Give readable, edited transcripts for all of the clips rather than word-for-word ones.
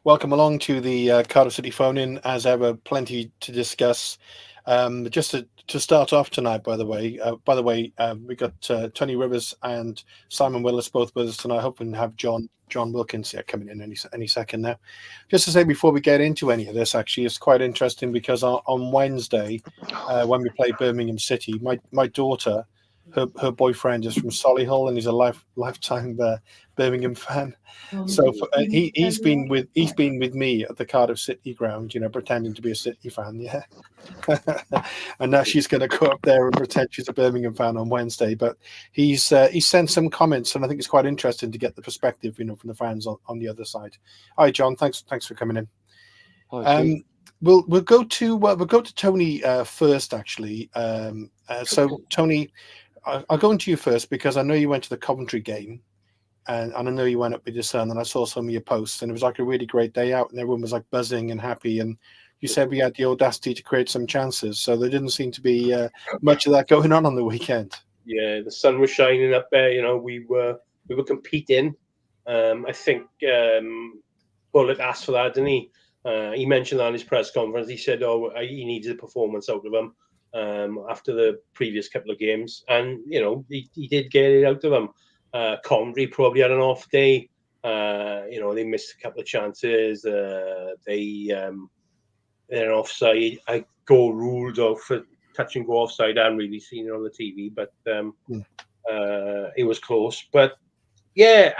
Welcome along to the Cardiff City phone-in. As ever, plenty to discuss. Just to start off tonight, by the way, we got Tony Rivers and Simon Willis both with us tonight. Hoping to have John Wilkins coming in any second now. Just to say before we get into any of this, actually, it's quite interesting because on Wednesday, when we play Birmingham City, my daughter, her boyfriend is from Solihull and he's a lifetime Birmingham fan. So he's been with me at the Cardiff City ground, pretending to be a City fan, yeah. And now she's going to go up there and pretend she's a Birmingham fan on Wednesday. But he's sent some comments, and I think it's quite interesting to get the perspective, from the fans on the other side. Hi, John. Thanks for coming in. Hi, We'll go to Tony first, actually. So Tony, I'll go into you first because I know you went to the Coventry game. And I know you went up with your son, and I saw some of your posts, and it was like a really great day out, and everyone was like buzzing and happy. And you said we had the audacity to create some chances, so there didn't seem to be much of that going on the weekend. Yeah, the sun was shining up there. We were competing. I think Bullock asked for that, didn't he? He mentioned that in his press conference. He said, he needed a performance out of him after the previous couple of games, and he did get it out of him. Coventry probably had an off day. They missed a couple of chances. They're offside. I goal ruled out for touch and go offside. I hadn't really seen it on the TV, but it was close. But yeah,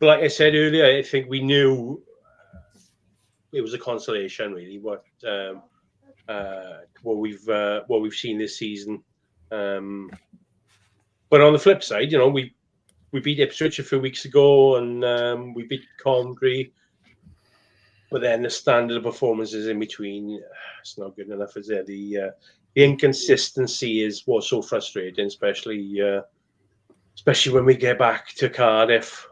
like I said earlier, I think we knew it was a consolation, really. What we've seen this season. But on the flip side, we beat Ipswich a few weeks ago, and we beat Coventry. But then the standard of performances in between, it's not good enough, is it? The inconsistency is what's so frustrating, especially when we get back to Cardiff.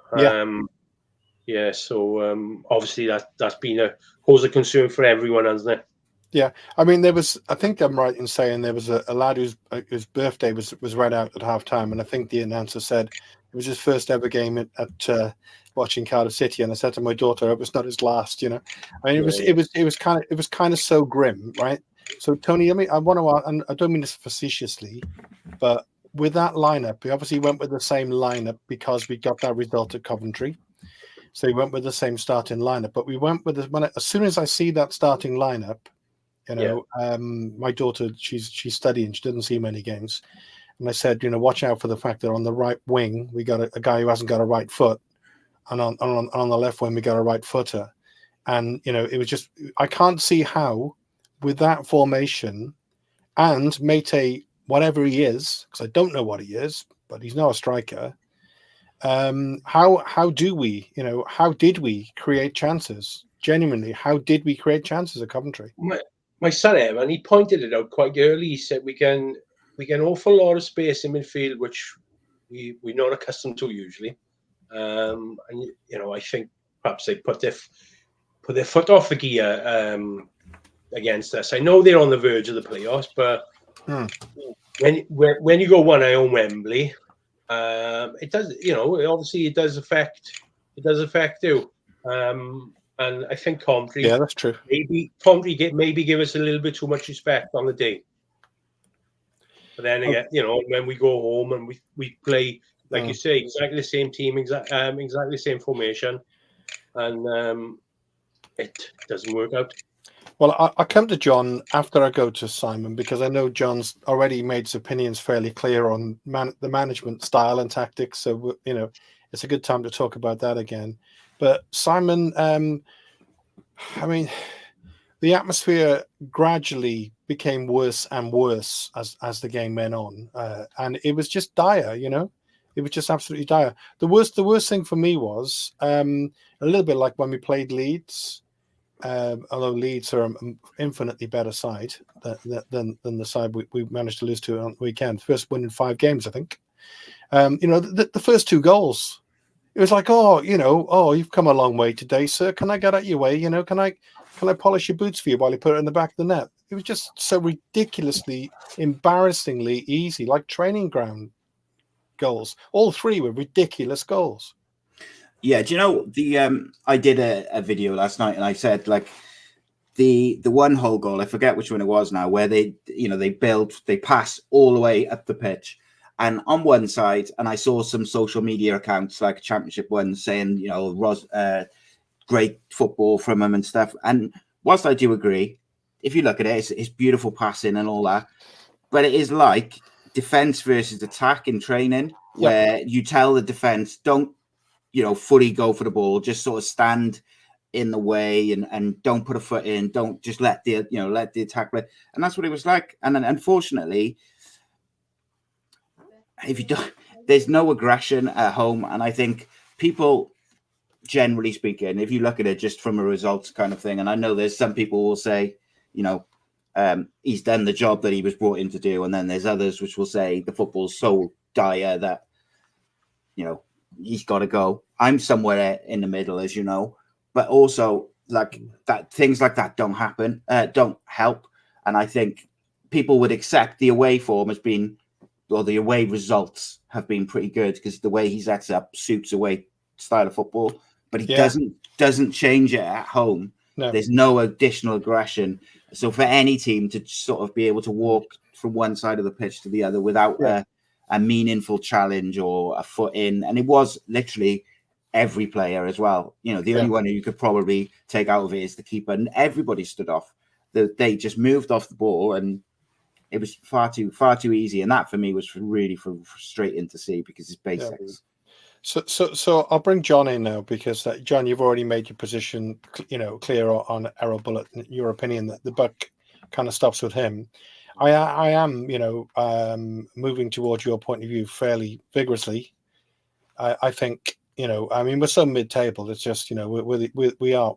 So obviously that's been a cause of concern for everyone, hasn't it? Yeah, I mean, I think I'm right in saying there was a lad whose birthday was read out at half time, and I think the announcer said it was his first ever game at watching Cardiff City, and I said to my daughter, "It was not his last," I mean, it was kind of so grim, right? So Tony, I want to, and I don't mean this facetiously, but with that lineup, we obviously went with the same lineup because we got that result at Coventry. So we went with the same starting lineup, but we went with as soon as I see that starting lineup. My daughter, she's studying. She doesn't see many games, and I said, watch out for the fact that on the right wing we got a guy who hasn't got a right foot, and on the left wing we got a right footer, and it was just I can't see how with that formation and Mate, whatever he is, because I don't know what he is, but he's not a striker. How did we create chances? Genuinely, how did we create chances at Coventry? My son Evan, he pointed it out quite early. He said we get an awful lot of space in midfield, which we're not accustomed to usually. And I think perhaps they put their foot off the gear against us. I know they're on the verge of the playoffs, but when you go 1-0 on Wembley, it does. Obviously it does affect you. And I think Coventry, yeah, that's true. Maybe Coventry give us a little bit too much respect on the day. But then again, when we go home and we play, like you say, exactly the same team, exactly the same formation, and it doesn't work out. Well, I come to John after I go to Simon because I know John's already made his opinions fairly clear on the management style and tactics. So it's a good time to talk about that again. But Simon, I mean, the atmosphere gradually became worse and worse as the game went on, and it was just dire. It was just absolutely dire. The worst thing for me was a little bit like when we played Leeds. Although Leeds are an infinitely better side than the side we managed to lose to on the weekend. First win in 5 games, I think. The first 2 goals. It was like, you've come a long way today, sir. Can I get out your way? Can I polish your boots for you while you put it in the back of the net? It was just so ridiculously, embarrassingly easy, like training ground goals. All 3 were ridiculous goals. Yeah, do you know I did a video last night, and I said like the one whole goal, I forget which one it was now, where they pass all the way up the pitch, and on one side, and I saw some social media accounts like Championship ones saying, great football from him and stuff. And whilst I do agree, if you look at it, it's beautiful passing and all that, but it is like defense versus attack in training, where you tell the defense, don't fully go for the ball, just sort of stand in the way and don't put a foot in, don't just let the attack play. And that's what it was like. And then unfortunately, if you don't, there's no aggression at home. And I think people, generally speaking, if you look at it just from a results kind of thing, and I know there's some people will say, he's done the job that he was brought in to do, and then there's others which will say the football's so dire that he's got to go. I'm somewhere in the middle, as you know, but also like that, things like that don't happen, don't help. And I think people would accept the away form has been, or the away results have been pretty good because the way he sets up suits away style of football, but he doesn't change it at home. No. There's no additional aggression. So for any team to sort of be able to walk from one side of the pitch to the other without a meaningful challenge or a foot in, and it was literally every player as well. The only one who you could probably take out of it is the keeper, and everybody stood off. They just moved off the ball, and it was far too easy. And that for me was really frustrating to see because it's basics. So I'll bring John in now because John, you've already made your position, clear on Errol Bullitt. Your opinion that the buck kind of stops with him. I am, moving towards your point of view fairly vigorously. I think, we're so mid-table. It's just, we are,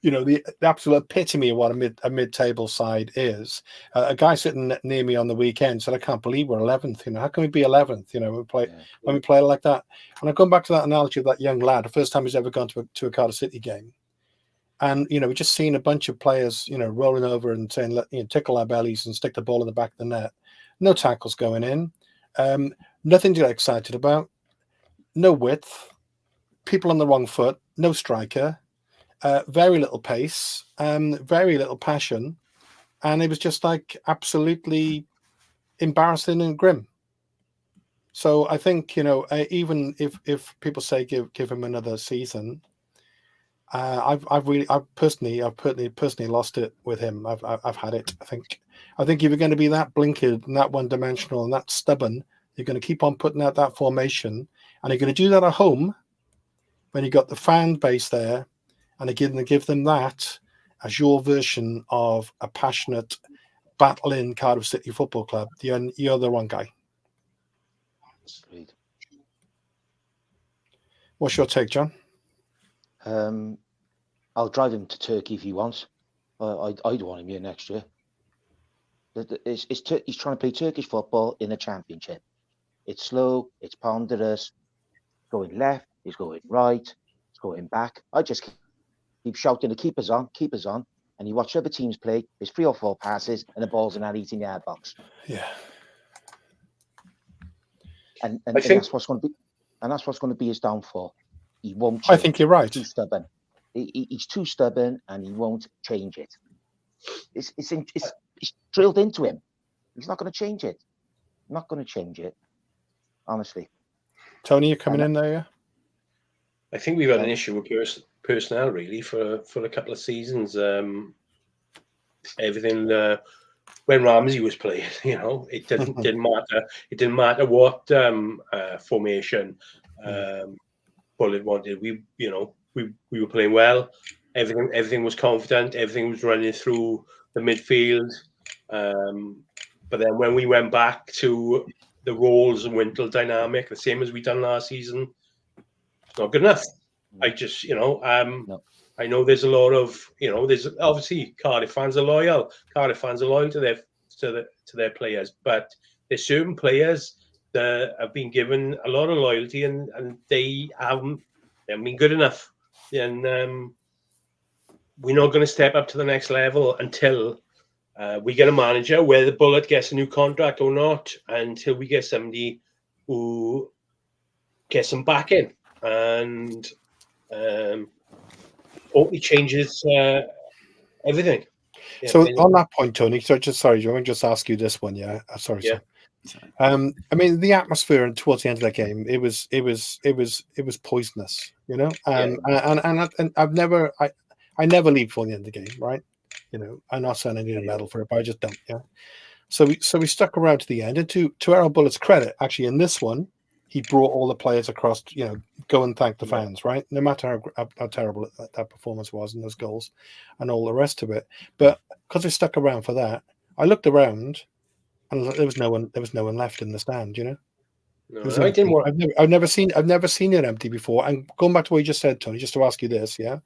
the absolute epitome of what a mid-table side is. A guy sitting near me on the weekend said, "I can't believe we're 11th. How can we be 11th? When we play like that." And I've gone back to that analogy of that young lad, the first time he's ever gone to a Cardiff City game. And, we've just seen a bunch of players, rolling over and saying, tickle our bellies and stick the ball in the back of the net. No tackles going in. Nothing to get excited about. No width. People on the wrong foot. No striker. Very little pace. Very little passion. And it was just like absolutely embarrassing and grim. So I think, even if people say give him another season, I've personally lost it with him. I've had it. I think if you're going to be that blinkered and that one-dimensional and that stubborn, you're going to keep on putting out that formation, and you're going to do that at home when you got the fan base there, and you're going to give them that as your version of a passionate, battling Cardiff City Football Club. You're the wrong guy. Sweet. What's your take, John? I'll drive him to Turkey if he wants. I'd want him here next year. He's trying to play Turkish football in the Championship. It's slow, it's ponderous, going left, it's going right, it's going back. I just keep shouting, the keeper's on, and you watch other teams play, there's 3 or 4 passes, and the ball's in that 18-yard box. Yeah. And that's what's going to be his downfall. He won't change. I think you're right. He's too stubborn. He's too stubborn, and he won't change it. It's drilled into him. He's not going to change it. Not going to change it. Honestly. Tony, you're coming in there, yeah? I think we've had an issue with personnel really for a couple of seasons. Everything when Ramsey was playing, it didn't matter. It didn't matter what formation Bullitt wanted. We were playing well. Everything was confident. Everything was running through the midfield. But then when we went back to the Rolls and Wintle dynamic, the same as we done last season, it's not good enough. I just, No. I know there's a lot of, there's obviously Cardiff fans are loyal. Cardiff fans are loyal to their players, but there's certain players that have been given a lot of loyalty and they haven't been good enough. And we're not going to step up to the next level until we get a manager, whether Bullitt gets a new contract or not, until we get somebody who get some back in, and totally changes everything. Yeah, So on that point, Tony, so sorry, do you want me to just ask you this one? Yeah, sorry, Yeah. sir. I mean, the atmosphere towards the end of that game, it was poisonous, you know. And I've never, I never leave before the end of the game, right? You know, I'm not saying I need a medal for it, but I just don't. Yeah. So we stuck around to the end, and to Errol Bullett's credit, actually, in this one, he brought all the players across. You know, go and thank the fans, right? No matter how terrible that performance was and those goals, and all the rest of it. But because we stuck around for that, I looked around, and there was no one. There was no one left in the stand. You know, it was I didn't empty. want. I've never seen it empty before. And going back to what you just said, Tony, just to ask you this, yeah.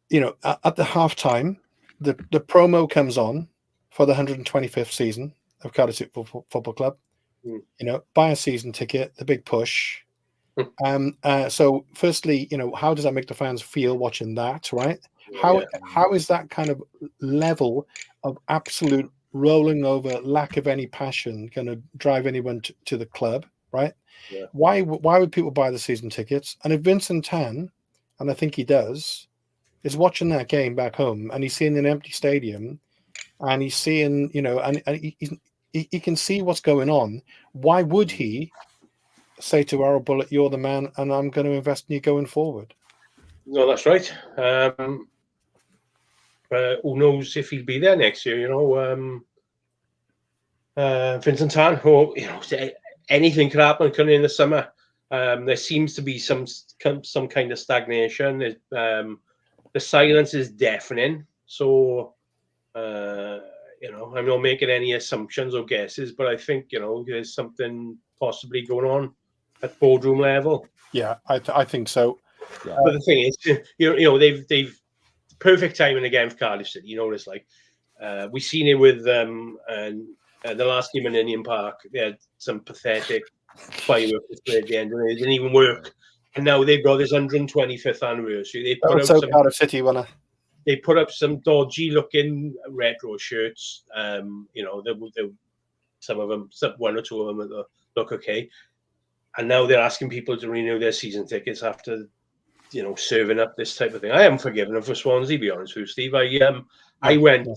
You know, at the halftime, the promo comes on for the 125th season of Cardiff Football Club. You know, buy a season ticket, the big push. So firstly, you know, how does that make the fans feel watching that, right? How is that kind of level of absolute rolling over, lack of any passion going to drive anyone to the club, right? Why would people buy the season tickets? And if Vincent Tan, and I think he does, is watching that game back home and he's seeing an empty stadium and he's seeing, you know, and he can see what's going on, why would he say to Errol Bullitt, you're the man and I'm going to invest in you going forward? No, that's right. Who knows if he'll be there next year, you know. Vincent Tan, or, you know, anything could happen coming in the summer. There seems to be some kind of stagnation. The silence is deafening. So, you know, I'm not making any assumptions or guesses, but I think, you know, there's something possibly going on at boardroom level. Yeah, I think so. Yeah. But the thing is, you know, they've perfect timing again for Cardiff City. You know what it's like. We've seen it with them, and the last game in Indian Park, they had some pathetic fireworks display at the end, and it didn't even work. And now they've got this 125th anniversary. They put out some Cardiff City winner. They put up some dodgy-looking retro shirts. You know, some of them, one or two of them look okay. And now they're asking people to renew their season tickets after, you know, serving up this type of thing. I haven't forgiven them for Swansea, to be honest with you, Steve. I went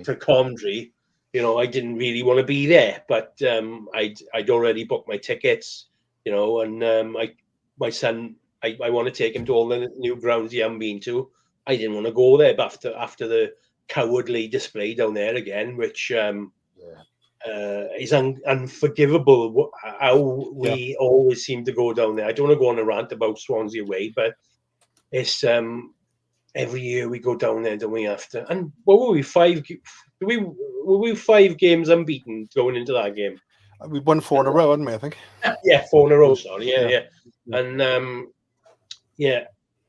to Coventry. You know, I didn't really want to be there, but I'd already booked my tickets. You know, and my son, I want to take him to all the new grounds he hasn't been to. I didn't want to go there, but after the cowardly display down there again, which is unforgivable. How we always seem to go down there. I don't want to go on a rant about Swansea away, but it's every year we go down there, don't we? After, and what were we, were we 5 games unbeaten going into that game? We won 4 in a row, hadn't we? I think. Yeah, 4 in a row. Sorry, yeah. And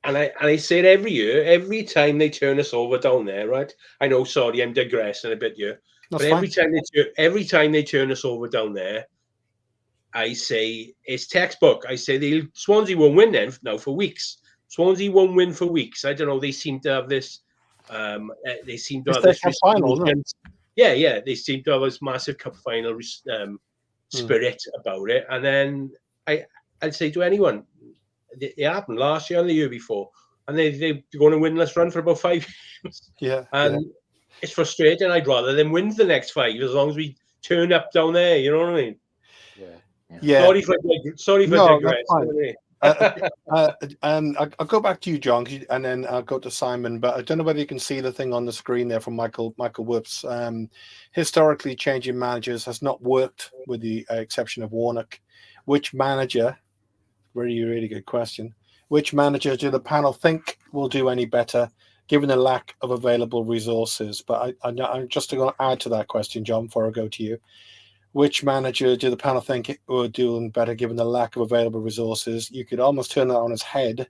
and I say it every year, every time they turn us over down there, right? I know, sorry, I'm digressing a bit here. That's but fine. every time they turn us over down there, I say it's textbook. I say Swansea won't win then now for weeks. Swansea won't win for weeks. I don't know. They seem to have this. They seem to have this final, isn't it? Yeah. They seem to have this massive cup final spirit about it. And then I'd say to anyone, it happened last year and the year before, and they're going to win this run for about 5 years. And it's frustrating. I'd rather them win the next 5 as long as we turn up down there. You know what I mean? Yeah. Sorry for digressing. I'll go back to you, John, and then I'll go to Simon. But I don't know whether you can see the thing on the screen there from Michael Whoops. Historically, changing managers has not worked, with the exception of Warnock. Which manager? Really good question. Which manager do the panel think will do any better, given the lack of available resources? But I'm just going to add to that question, John, before I go to you. Which manager do the panel think will do better given the lack of available resources? You could almost turn that on its head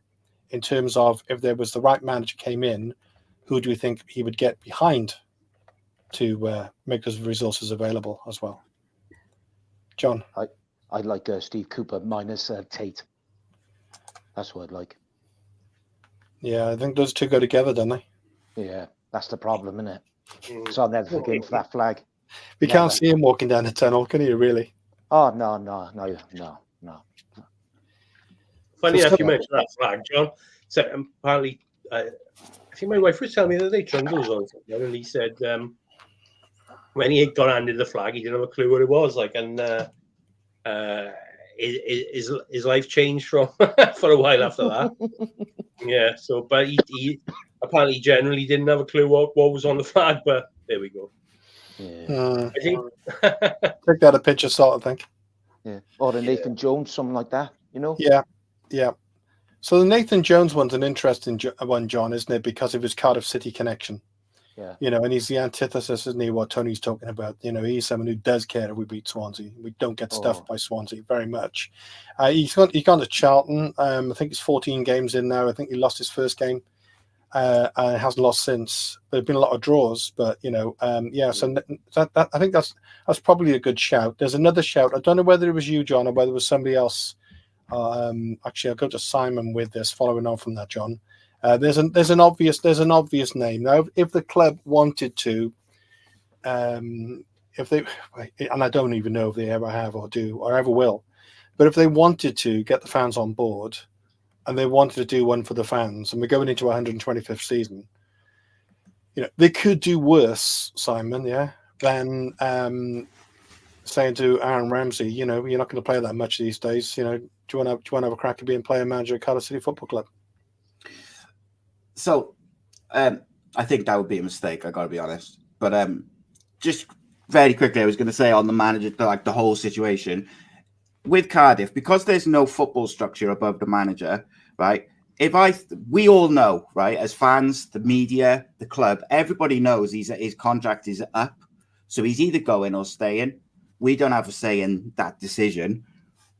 in terms of, if there was the right manager came in, who do we think he would get behind to make those resources available as well? John? I'd like Steve Cooper minus Tate. That's what I'd like. Yeah, I think those two go together, don't they? Yeah, that's the problem, isn't it? So I'll never forgive him for that flag. You can't see him walking down the tunnel, can you? Really? Oh no. Funny So enough, you still- mentioned that flag, John. So apparently, I think my wife was telling me the other day Trundle was on something, and he said when he got handed the flag, he didn't have a clue what it was. Like, and his life changed from for a while after that. Yeah. So, but he apparently generally didn't have a clue what was on the flag. But there we go. Yeah. I think. Take that a pinch of salt, I think. Yeah. Or the Nathan Jones, something like that, you know? Yeah. So the Nathan Jones one's an interesting one, John, isn't it? Because of his Cardiff City connection. Yeah. You know, and he's the antithesis, isn't he, what Tony's talking about? You know, he's someone who does care if we beat Swansea. We don't get stuffed by Swansea very much. He's gone to Charlton. I think he's 14 games in now. I think he lost his first game and hasn't lost since. There have been a lot of draws, but, you know, so that I think that's probably a good shout. There's another shout. I don't know whether it was you, John, or whether it was somebody else. Actually, I'll go to Simon with this, following on from that, John. There's an obvious name now. If the club wanted to, if they, and I don't even know if they ever have or do or ever will, but if they wanted to get the fans on board, and they wanted to do one for the fans, and we're going into 125th season, you know, they could do worse, Simon, than saying to Aaron Ramsey, you know, you're not going to play that much these days. You know, do you want to have a crack at being player manager at Cardiff City Football Club? So, I think that would be a mistake. I got to be honest. But just very quickly, I was going to say on the manager, like the whole situation with Cardiff, because there's no football structure above the manager, right? We all know, right, as fans, the media, the club, everybody knows his contract is up, so he's either going or staying. We don't have a say in that decision,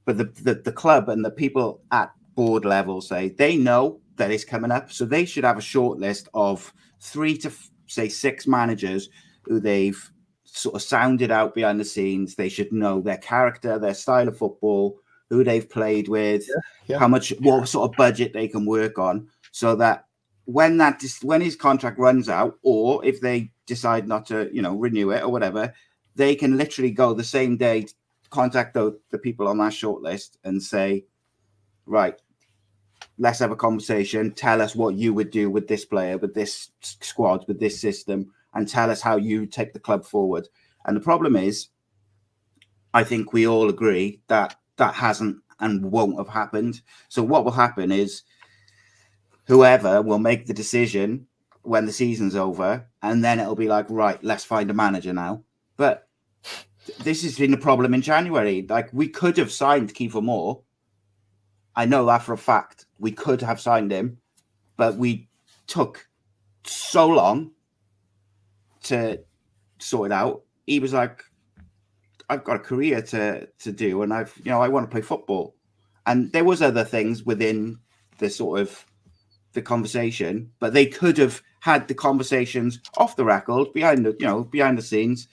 but the club and the people at board level say they know that it's coming up, so they should have a short list of 3 to 6 managers who they've sort of sounded out behind the scenes. They should know their character, their style of football, who they've played with, what sort of budget they can work on, so that when his contract runs out, or if they decide not to, you know, renew it or whatever, they can literally go the same day, contact the people on that short list and say, right, let's have a conversation. Tell us what you would do with this player, with this squad, with this system, and tell us how you take the club forward. And the problem is, I think we all agree that hasn't and won't have happened. So what will happen is whoever will make the decision when the season's over, and then it'll be like, right, let's find a manager now. But this has been a problem in January. Like, we could have signed Kiefer Moore. I know that for a fact. We could have signed him, but we took so long to sort it out. He was like, I've got a career to do, and I want to play football. And there was other things within the sort of the conversation, but they could have had the conversations off the record, behind the scenes,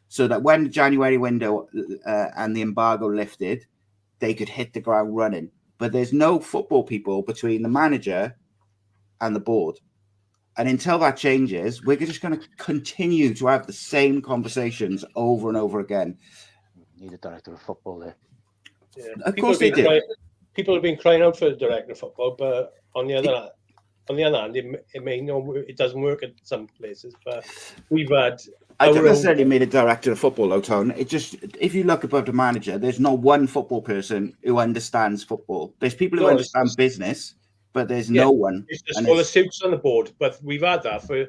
so that when the January window and the embargo lifted, they could hit the ground running. But there's no football people between the manager and the board. And until that changes, we're just going to continue to have the same conversations over and over again. Need a director of football there. Yeah. Of course they do. People have been crying out for a director of football, but on the other hand, it doesn't work at some places. But we've had. I don't necessarily mean a director of football, though, Tone. It just, if you look above the manager, there's not one football person who understands football. There's people who understand business, but there's no one. It's just full of suits on the board. But we've had that for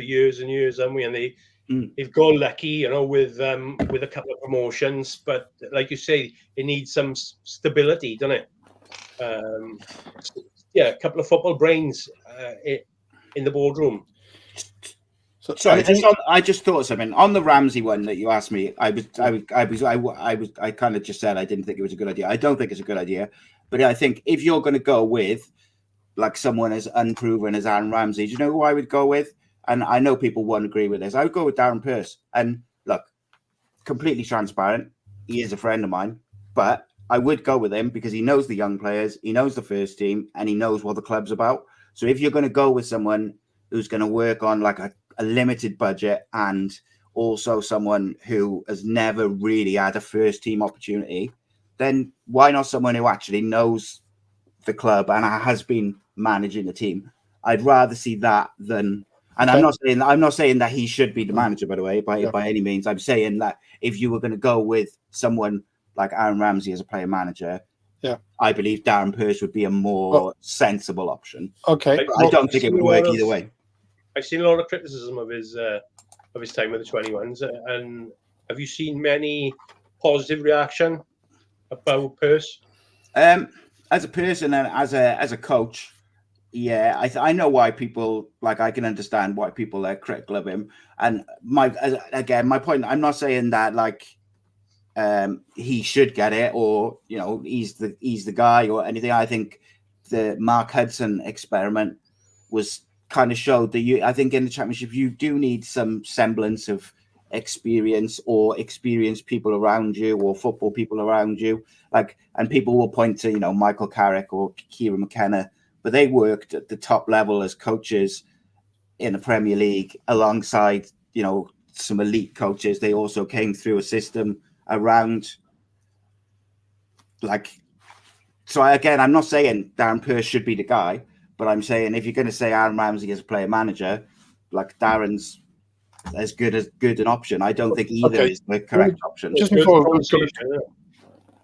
years and years, haven't we? And they've got lucky, you know, with a couple of promotions. But like you say, it needs some stability, doesn't it? A couple of football brains in the boardroom. Sorry, I just thought of something on the Ramsey one that you asked me. I kind of just said I didn't think it was a good idea. I don't think it's a good idea, but I think if you're going to go with like someone as unproven as Aaron Ramsey, do you know who I would go with? And I know people won't agree with this. I would go with Darren Pearce. And look, completely transparent. He is a friend of mine, but I would go with him because he knows the young players, he knows the first team, and he knows what the club's about. So if you're going to go with someone who's going to work on like a limited budget and also someone who has never really had a first team opportunity, then why not someone who actually knows the club and has been managing the team? I'd rather see that than. And Okay. I'm not saying that he should be the manager, by the way, by Yeah. any means. I'm saying that if you were going to go with someone like Aaron Ramsey as a player manager, Yeah, I believe Darren Purse would be a more sensible option. okay. But I don't think it would work either way. I've seen a lot of criticism of his time with the 21s, and have you seen many positive reaction about Purse? As a person and as a coach, yeah, I know why people I can understand why people are critical of him. And my point, I'm not saying that he should get it, or he's the guy or anything. I think the Mark Hudson experiment was kind of showed that I think in the Championship you do need some semblance of experience or experienced people around you or football people around you. And people will point to Michael Carrick or Kieran McKenna, but they worked at the top level as coaches in the Premier League alongside some elite coaches. They also came through a system around so I'm not saying Darren Purse should be the guy, but I'm saying if you're going to say Aaron Ramsey as a player manager, Darren's as good an option. I don't think either is the correct option. Just before,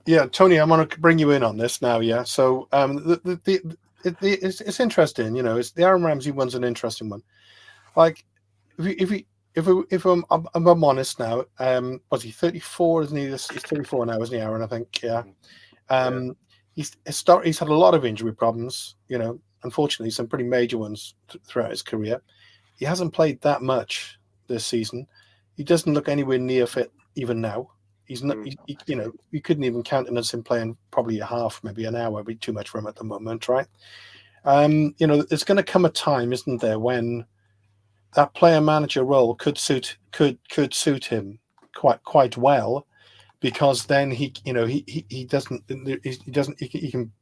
yeah, Tony, I'm going to bring you in on this now. Yeah, so it's interesting. It's the Aaron Ramsey one's an interesting one. If I'm honest now, was he 34? Isn't he? He's 34 now, isn't he, Aaron? I think, yeah. He's had a lot of injury problems. Unfortunately, some pretty major ones throughout his career. He hasn't played that much this season. He doesn't look anywhere near fit even now. He's not. You couldn't even countenance him playing probably a half, maybe an hour. Would be too much for him at the moment, right? There's going to come a time, isn't there, when that player manager role could suit him quite well, because then he can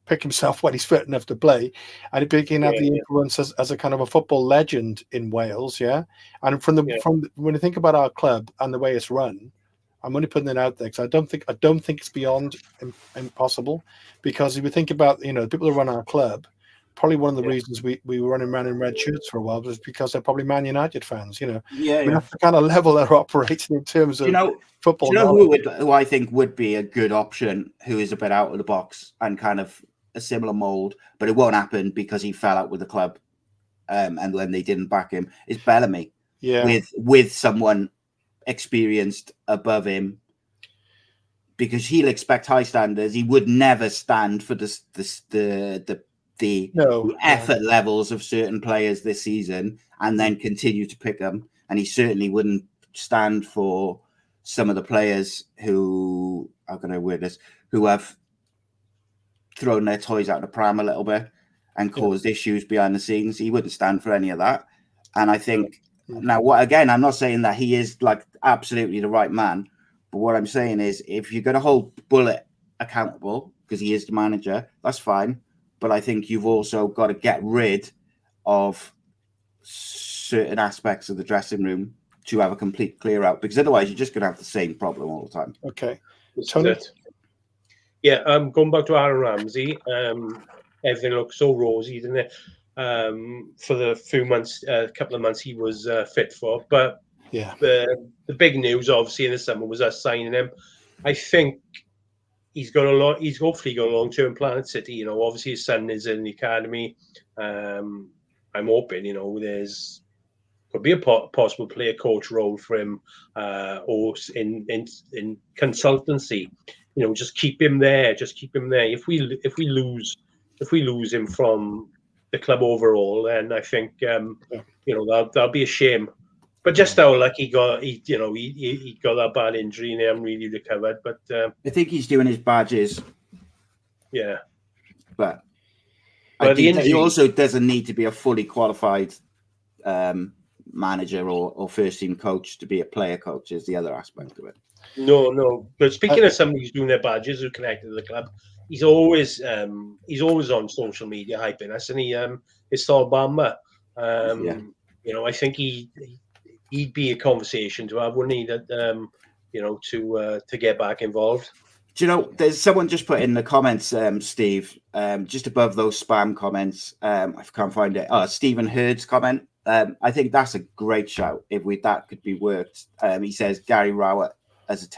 pick himself when he's fit enough to play, and he can have the influence as a kind of a football legend in Wales, yeah. And from when you think about our club and the way it's run, I'm only putting it out there because I don't think it's beyond impossible, because if you think about the people who run our club, probably one of the reasons we were running around in red shirts for a while was because they're probably Man United fans. That's the kind of level they're operating in terms of football. Who I think would be a good option, who is a bit out of the box and kind of a similar mold, but it won't happen because he fell out with the club, and then they didn't back him, is Bellamy. Yeah, with someone experienced above him, because he'll expect high standards. He would never stand for the effort levels of certain players this season and then continue to pick them. And he certainly wouldn't stand for some of the players who have thrown their toys out of the pram a little bit and caused issues behind the scenes. He wouldn't stand for any of that. And I think now, I'm not saying that he is absolutely the right man, but what I'm saying is, if you're going to hold Bullet accountable because he is the manager, that's fine. But I think you've also got to get rid of certain aspects of the dressing room to have a complete clear out, because otherwise you're just going to have the same problem all the time. Okay. Tony? Yeah, going back to Aaron Ramsey, everything looks so rosy, didn't it? For the couple of months he was fit for. But the big news, obviously, in the summer was us signing him. I think he's hopefully got a long-term plan at City. Obviously his son is in the academy. I'm hoping, there's could be a possible player coach role for him, or in consultancy. Just keep him there. If we lose him from the club overall, then I think that'll be a shame. But just how he got that bad injury and he hasn't really recovered. But I think he's doing his badges. Yeah, but I think he also doesn't need to be a fully qualified manager or first team coach to be a player coach. Is the other aspect of it. No. But speaking of somebody who's doing their badges, who connected to the club, he's always on social media hyping us, and it's Saul Bamba. I think he'd be a conversation to have, wouldn't he? That you know, to get back involved. Do you know, there's someone just put in the comments, Steve, just above those spam comments. I can't find it. Oh, Stephen Hurd's comment. I think that's a great shout. If that could be worked. He says Gary Rowett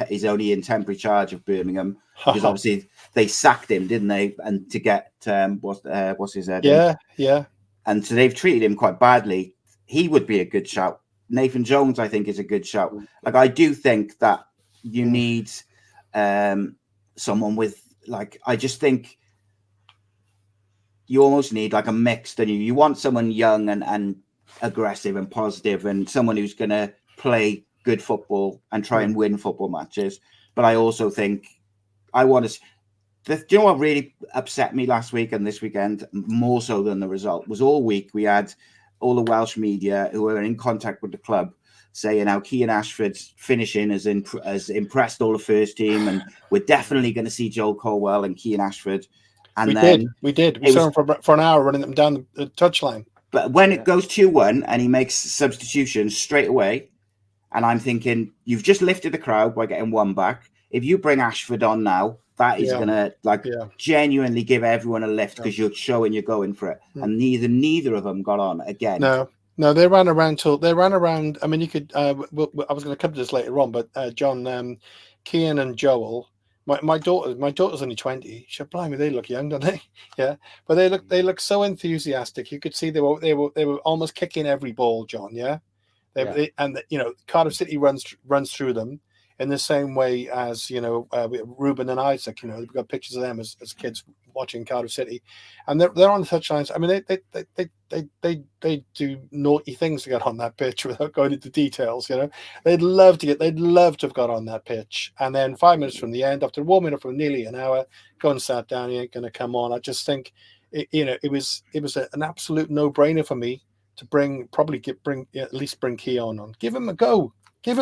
is only in temporary charge of Birmingham because obviously they sacked him, didn't they? And to get what's his name? Yeah. And so they've treated him quite badly. He would be a good shout. Nathan Jones, I think, is a good shout. Like, I do think that you need someone with, like, I just think you almost need like a mix, don't you? You want someone young and aggressive and positive, and someone who's going to play good football and try and win football matches. But I also think I want to. Do you know what really upset me last week and this weekend, more so than the result, was all week we had all the Welsh media who were in contact with the club saying how Kean Ashford's finishing has impressed all the first team, and we're definitely going to see Joel Colwell and Kean Ashford. And we did. We saw him for an hour running them down the touchline. But when it goes 2-1 and he makes substitutions straight away, and I'm thinking, you've just lifted the crowd by getting one back. If you bring Ashford on now, that is going to genuinely give everyone a lift because you're showing you're going for it. And neither of them got on again. No, they ran around. I mean, you could. I was going to come to this later on, but John, Kian, and Joel. My daughter's only 20. She'll blimey, they look young, don't they? Yeah, but they look so enthusiastic. You could see they were almost kicking every ball, John. Yeah, and you know, Cardiff City runs through them in the same way as, you know, Ruben and Isaac. You know, we've got pictures of them as kids watching Cardiff City, and they're on the touchlines. I mean, they do naughty things to get on that pitch without going into details. You know, they'd love to have got on that pitch, and then 5 minutes from the end, after warming up for nearly an hour, go and sat down. He ain't going to come on. I just think, it was an absolute no-brainer for me to bring at least Keon on. Give him a go. Think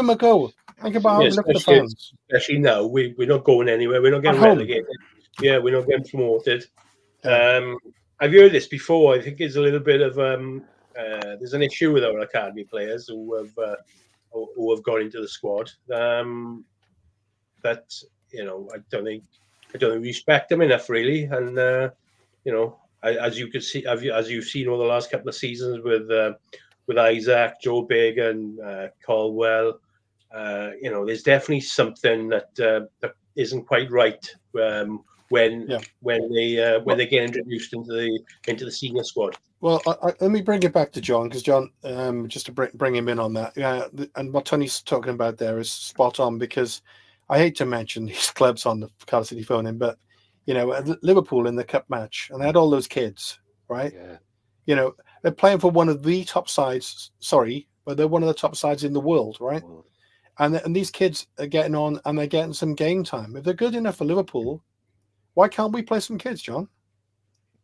about how we look at the fans. Especially now, we're not going anywhere. We're not getting relegated. Yeah, we're not getting promoted. I've heard this before. I think it's a little bit of there's an issue with our academy players who have gone into the squad. That, you know, I don't think we respect them enough, really. And you know, as you can see, as you've seen over the last couple of seasons with Isaac, Joe Big, and Caldwell, you know, there's definitely something that isn't quite right when they get introduced into the senior squad. Well, let me bring it back to John, because John, just to bring him in on that, and what Tony's talking about there is spot on, because I hate to mention these clubs on the Cardiff City phone-in, but you know, Liverpool in the cup match, and they had all those kids, right? Yeah. You know, they're playing for one of the top sides. Sorry, but they're one of the top sides in the world, right? And these kids are getting on, and they're getting some game time. If they're good enough for Liverpool, why can't we play some kids, John?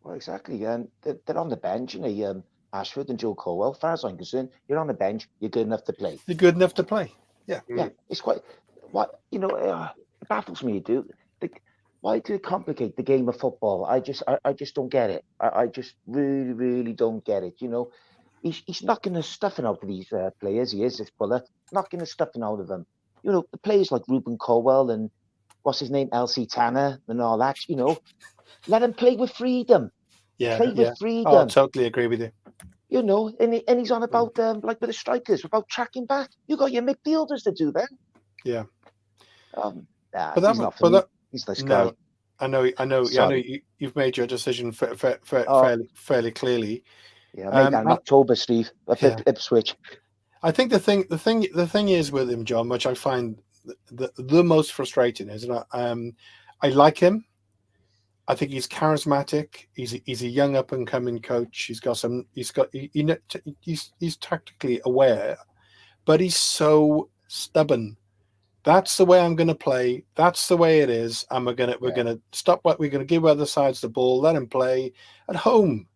Well, exactly. And they're on the bench, you know, Ashford and Joe Colwell. As far as I'm concerned, you're on the bench. You're good enough to play. You're good enough to play. Yeah. Yeah. It's quite. What, you know, it baffles me, dude. Why do they complicate the game of football? I just don't get it. I just really, really don't get it. You know, he's knocking the stuffing out of these players. He is, this Buller, knocking the stuffing out of them. You know, the players like Ruben Colwell and what's his name, LC Tanner and all that. You know, let him play with freedom. Yeah, play with freedom. Oh, I totally agree with you. You know, and he's on about like with the strikers, about tracking back. You got your midfielders to do that. Yeah. He's this guy. I know. You've made your decision fairly clearly. Yeah, I made that in October, Steve. Ipswich. I think the thing is with him, John, which I find the most frustrating is, I like him. I think he's charismatic. He's a young up and coming coach. He's tactically aware, but he's so stubborn. That's the way I'm going to play. That's the way it is. And we're going to stop. We're going to give other sides the ball. Let him play at home,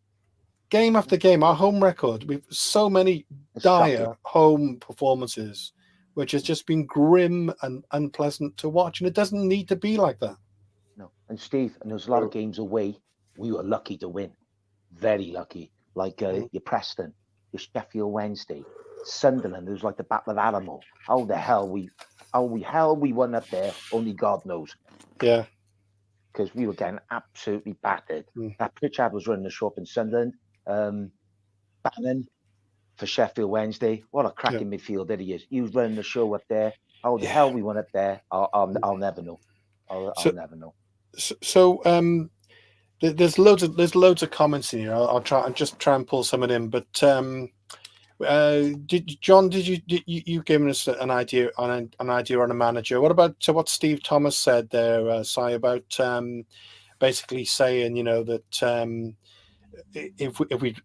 game after game. Our home record. We've so many dire home performances, which has just been grim and unpleasant to watch. And it doesn't need to be like that. No. And Steve, and there's a lot of games away we were lucky to win, very lucky. Like your Preston, your Sheffield Wednesday. Sunderland, it was like the Battle of Alamo. How the hell we won up there, only God knows. Yeah. Because we were getting absolutely battered. Mm. That Pritchard was running the show up in Sunderland. Bannon for Sheffield Wednesday. What a cracking midfielder he is. He was running the show up there. How the hell we won up there? I'll never know. I'll never know. So there's loads of comments in here. I'll try and pull some of them. But John, did you given us an idea on a manager? What about what Steve Thomas said there, Si, about basically saying, that if we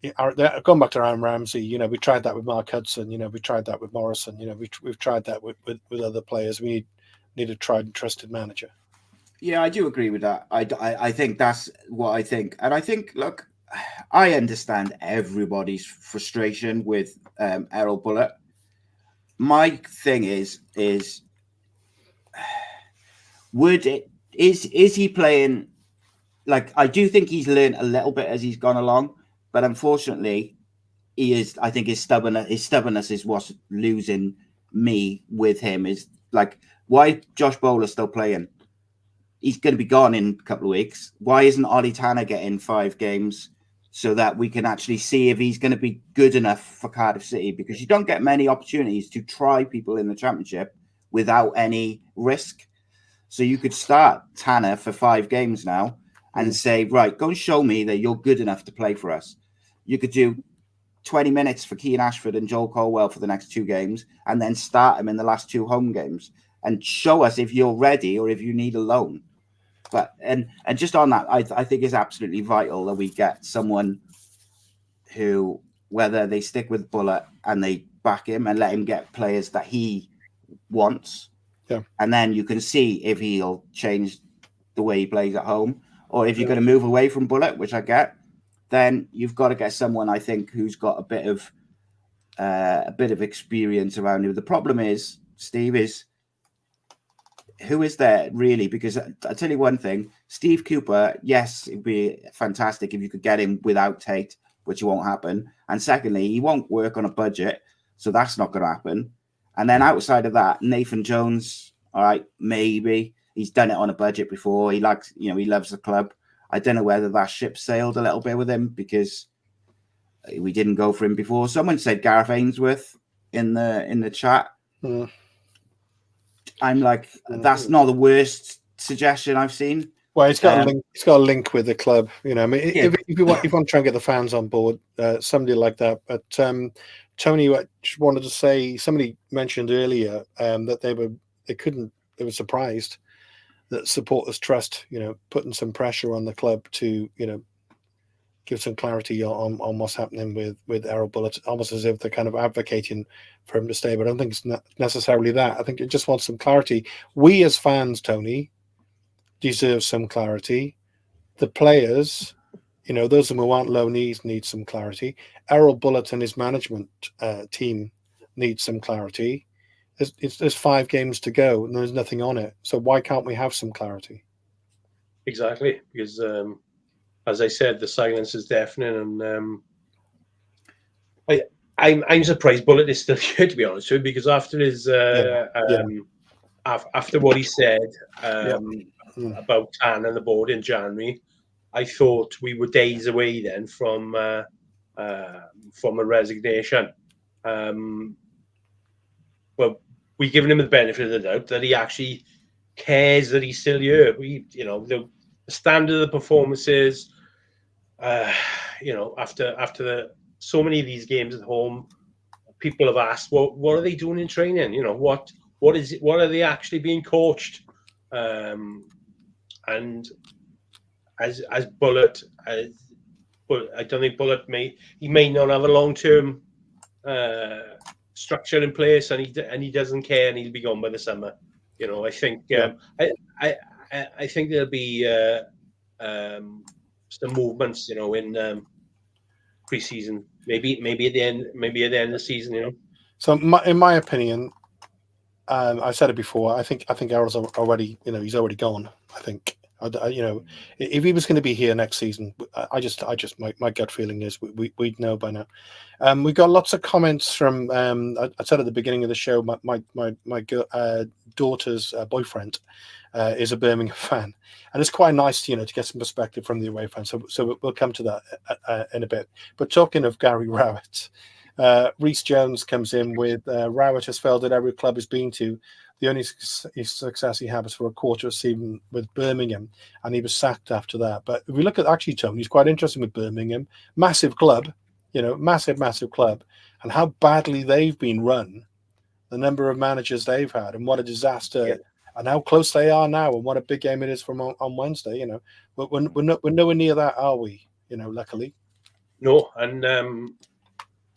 going back to Aaron Ramsey, we tried that with Mark Hudson, we tried that with Morrison, we've tried that with other players. We need a tried and trusted manager. Yeah, I do agree with that. I think that's what I think. And I think, look, I understand everybody's frustration with Errol Bullitt. My thing is he playing, like, I do think he's learned a little bit as he's gone along, but unfortunately I think his stubbornness is what's losing me with him. Is like, why Josh Bowler still playing? He's going to be gone in a couple of weeks. Why isn't Ollie Tanner getting 5 games so that we can actually see if he's going to be good enough for Cardiff City? Because you don't get many opportunities to try people in the Championship without any risk. So you could start Tanner for 5 games now and say, right, go and show me that you're good enough to play for us. You could do 20 minutes for Keane Ashford and Joel Colwell for the next 2 games and then start him in the last 2 home games and show us if you're ready or if you need a loan. But and just on that, I think it's absolutely vital that we get someone who, whether they stick with Bullitt and they back him and let him get players that he wants, and then you can see if he'll change the way he plays at home, or if you're going to move away from Bullitt, which I get, then you've got to get someone, I think, who's got a bit of experience around him. The problem is, Steve, is who is there really? Because I'll tell you one thing, Steve Cooper, yes, it'd be fantastic if you could get him without Tate, which won't happen. And secondly, he won't work on a budget, so that's not going to happen. And then outside of that, Nathan Jones, all right, maybe. He's done it on a budget before. He likes, he loves the club. I don't know whether that ship sailed a little bit with him because we didn't go for him before. Someone said Gareth Ainsworth in the chat. I'm like, that's not the worst suggestion I've seen. Well, it's got a link. It's got a link with the club. I mean, if you want to try and get the fans on board, somebody like that. But Tony, I just wanted to say, somebody mentioned earlier that they were surprised that supporters trust, putting some pressure on the club to, give some clarity on what's happening with Errol Bullitt, almost as if they're kind of advocating for him to stay. But I don't think it's not necessarily that. I think it just wants some clarity. We as fans, Tony, deserve some clarity. The players, those who aren't low knees need some clarity. Errol Bullitt and his management team need some clarity. There's 5 games to go and there's nothing on it. So why can't we have some clarity? Exactly, because as I said, the silence is deafening, and I'm surprised Bullitt is still here, to be honest with you, because after his after what he said about Tan and the board in January, I thought we were days away then from a resignation. Well, we've given him the benefit of the doubt that he actually cares that he's still here. The standard of the performances, after so many of these games at home, people have asked, what are they doing in training? What is it? What are they actually being coached? And as Bullitt, but I don't think Bullitt may not have a long-term structure in place, and he doesn't care, and he'll be gone by the summer. I think I think there'll be some movements, in pre-season, maybe at the end of the season, So, in my opinion, I said it before. I think Errol's already, he's already gone. I think You know, if he was going to be here next season, my gut feeling is we'd know by now. We got lots of comments from. I said at the beginning of the show, my daughter's boyfriend is a Birmingham fan, and it's quite nice, to get some perspective from the away fan. So we'll come to that in a bit. But talking of Gary Rowett, Reece Jones comes in with Rowett has failed at every club he's been to. The only success he had was for a quarter of a season with Birmingham, and he was sacked after that. But if we look at actually Tony, he's quite interesting with Birmingham, massive club, massive club, and how badly they've been run, the number of managers they've had, and what a disaster, and how close they are now, and what a big game it is from on Wednesday. We're nowhere near that, are we? Luckily. No, and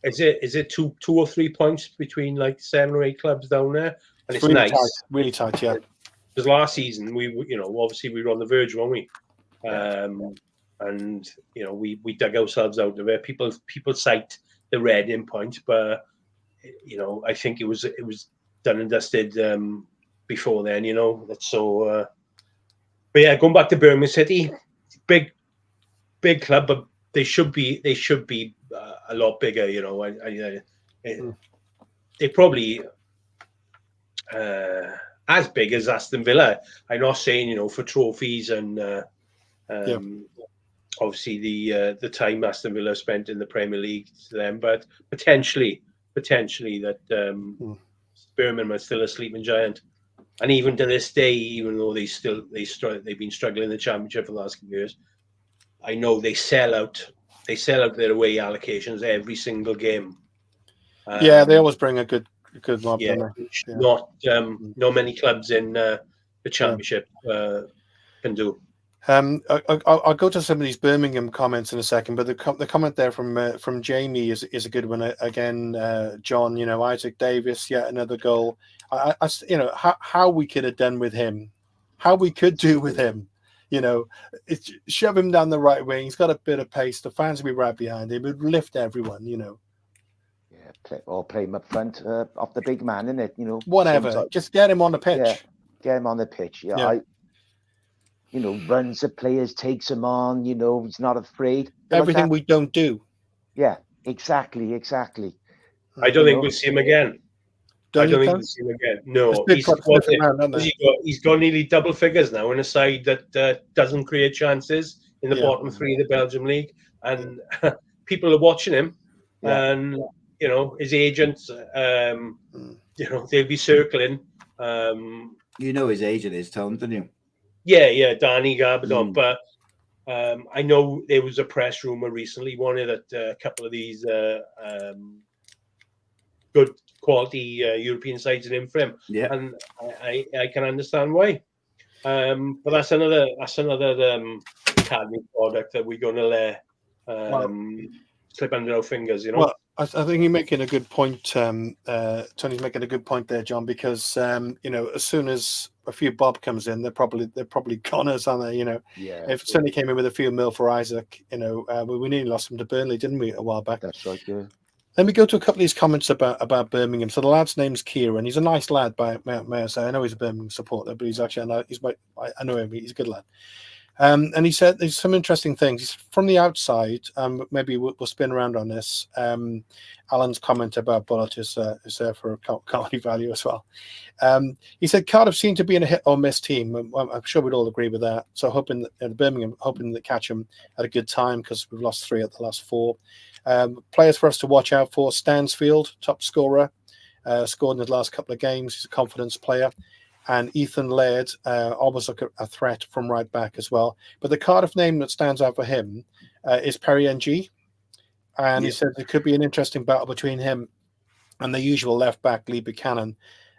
is it two or 3 points between like 7 or 8 clubs down there? And it's really nice, tight, really tight, yeah. Because last season we obviously we were on the verge, weren't we? And we dug ourselves out of it. People cite the Reading point, but I think it was done and dusted before then. That's so. But yeah, going back to Birmingham City, big club, but they should be a lot bigger. They probably. As big as Aston Villa. I'm not saying for trophies and obviously the time Aston Villa spent in the Premier League to them, but potentially that Birmingham are still a sleeping giant. And even to this day, even though they've been struggling in the Championship for the last couple of years, I know they sell out their away allocations every single game. They always bring a good mob. Not many clubs in the Championship can do. I'll go to some of these Birmingham comments in a second, but the comment there from Jamie is a good one again. John, Isaac Davis, yet another goal. How we could have done with him, how we could do with him. Shove him down the right wing. He's got a bit of pace. The fans will be right behind him. It would lift everyone. Play him up front off the big man, innit? Whatever. Sometimes, just get him on the pitch. Yeah, get him on the pitch. Runs the players, takes him on. He's not afraid. Everything we don't do. Yeah, exactly. I don't think we'll see him again. I don't think we'll see him again. No, he's got nearly double figures now in a side that doesn't create chances in the bottom 3 of the Belgium league, and people are watching him, and his agents, they'll be circling. His agent is Tom, don't you? Yeah, Danny Garbadon. But I know there was a press rumor recently, wanted that a couple of these good quality European sides are in for him. Yeah, and I can understand why. But that's another academy product that we're going to let slip under our fingers. Well, I think you're making a good point. Tony's making a good point there, John, because as soon as a few bob comes in, they're probably goners, aren't they? If Tony came in with a few mil for Isaac, we nearly lost him to Burnley, didn't we, a while back? That's right. Yeah. Let me go to a couple of these comments about Birmingham. So the lad's name's Kieran. He's a nice lad, may I say. I know he's a Birmingham supporter, but he's actually I know him. He's a good lad. And he said there's some interesting things. He's from the outside. Maybe we'll spin around on this. Alan's comment about Bullet is there for comedy value as well. He said Cardiff seemed to be in a hit or miss team. I'm sure we'd all agree with that. So hoping that Birmingham catch them at a good time, because we've lost 3 at the last 4. Players for us to watch out for: Stansfield, top scorer, scored in the last couple of games. He's a confidence player. And Ethan Laird, almost like a threat from right back as well. But the Cardiff name that stands out for him is Perry NG. And he said it could be an interesting battle between him and the usual left back, Lee Buchanan,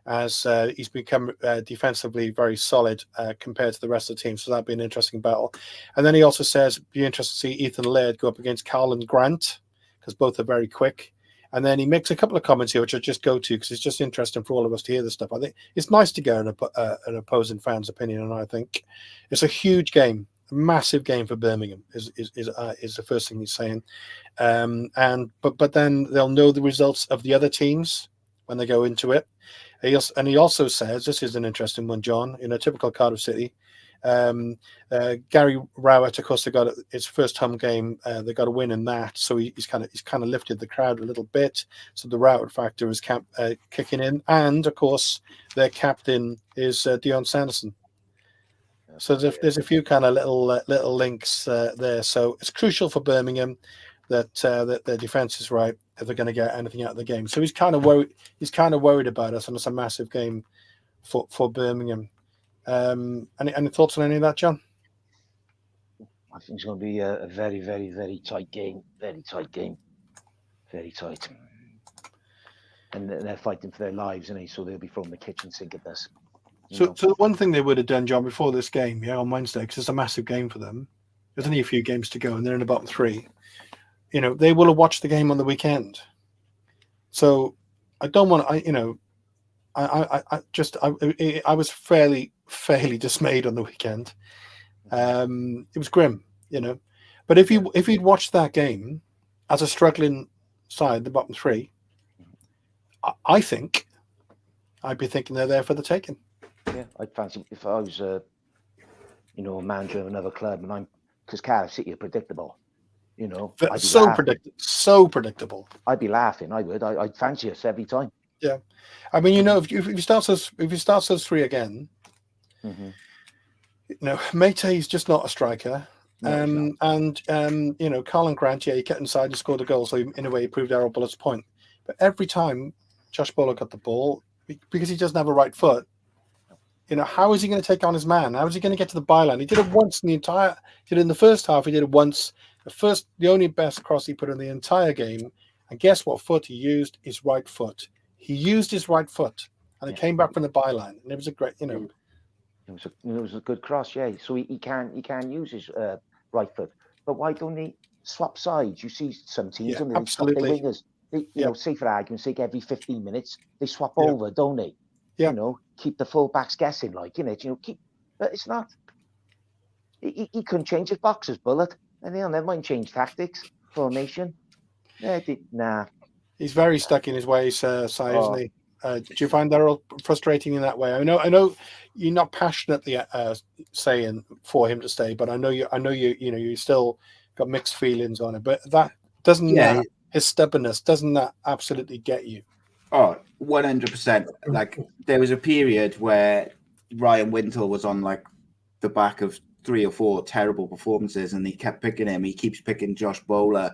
as he's become defensively very solid compared to the rest of the team. So that'd be an interesting battle. And then he also says it'd be interesting to see Ethan Laird go up against Carlin Grant, because both are very quick. And then he makes a couple of comments here, which I'll just go to because it's just interesting for all of us to hear this stuff. I think it's nice to get an opposing fan's opinion, and I think it's a huge game, a massive game for Birmingham. Is the first thing he's saying, but then they'll know the results of the other teams when they go into it. He also says, this is an interesting one, John, in a typical Cardiff City. Gary Rowett, of course, they got his first home game. They got a win in that, so he's kind of lifted the crowd a little bit. So the Rowett factor is kicking in, and of course, their captain is Dion Sanderson. So there's a few kind of little links there. So it's crucial for Birmingham that their defense is right if they're going to get anything out of the game. So he's kind of worried. He's kind of worried about us, and it's a massive game for Birmingham. Any thoughts on any of that, John? I think it's going to be a very, very, very tight game. Very tight game. Very tight. And they're fighting for their lives, and so they'll be throwing the kitchen sink at this. So the one thing they would have done, John, before this game, on Wednesday, because it's a massive game for them. There's only a few games to go, and they're in the bottom three. They will have watched the game on the weekend. So I don't want to. I was fairly dismayed on the weekend. It was grim, But if he'd watched that game as a struggling side, the bottom three, I think I'd be thinking they're there for the taking. Yeah, I'd fancy if I was a manager of another club, and because Cardiff City are predictable, so predictable. I'd be laughing. I would. I'd fancy us every time. Yeah, I mean, if you start those three again, Mate's just not a striker. No, Colin Grant, he kept inside and scored a goal, so in a way he proved Errol Bullett's point. But every time Josh Bowler got the ball, because he doesn't have a right foot, how is he going to take on his man? How is he going to get to the byline? He did it once in the first half. He did it once. The only best cross he put in the entire game. And guess what foot he used? His right foot. He used his right foot, and it came back from the byline. And it was a great, It was a good cross, yeah. So he can use his right foot. But why don't they swap sides? You see some teams, and they swap their wingers. Say for argument's sake, every 15 minutes they swap over, don't they? Yeah. Keep the full-backs guessing, but it's not. He couldn't change his boxes, Bullet, and never mind change tactics, formation. Nah. He's very stuck in his ways, Si, isn't he? Do you find that all frustrating in that way? I know you're not passionately saying for him to stay, but I know you still got mixed feelings on it. But that doesn't his stubbornness doesn't that absolutely get you? Oh, 100%. Like there was a period where Ryan Wintle was on like the back of 3 or 4 terrible performances, and he kept picking him. He keeps picking Josh Bowler.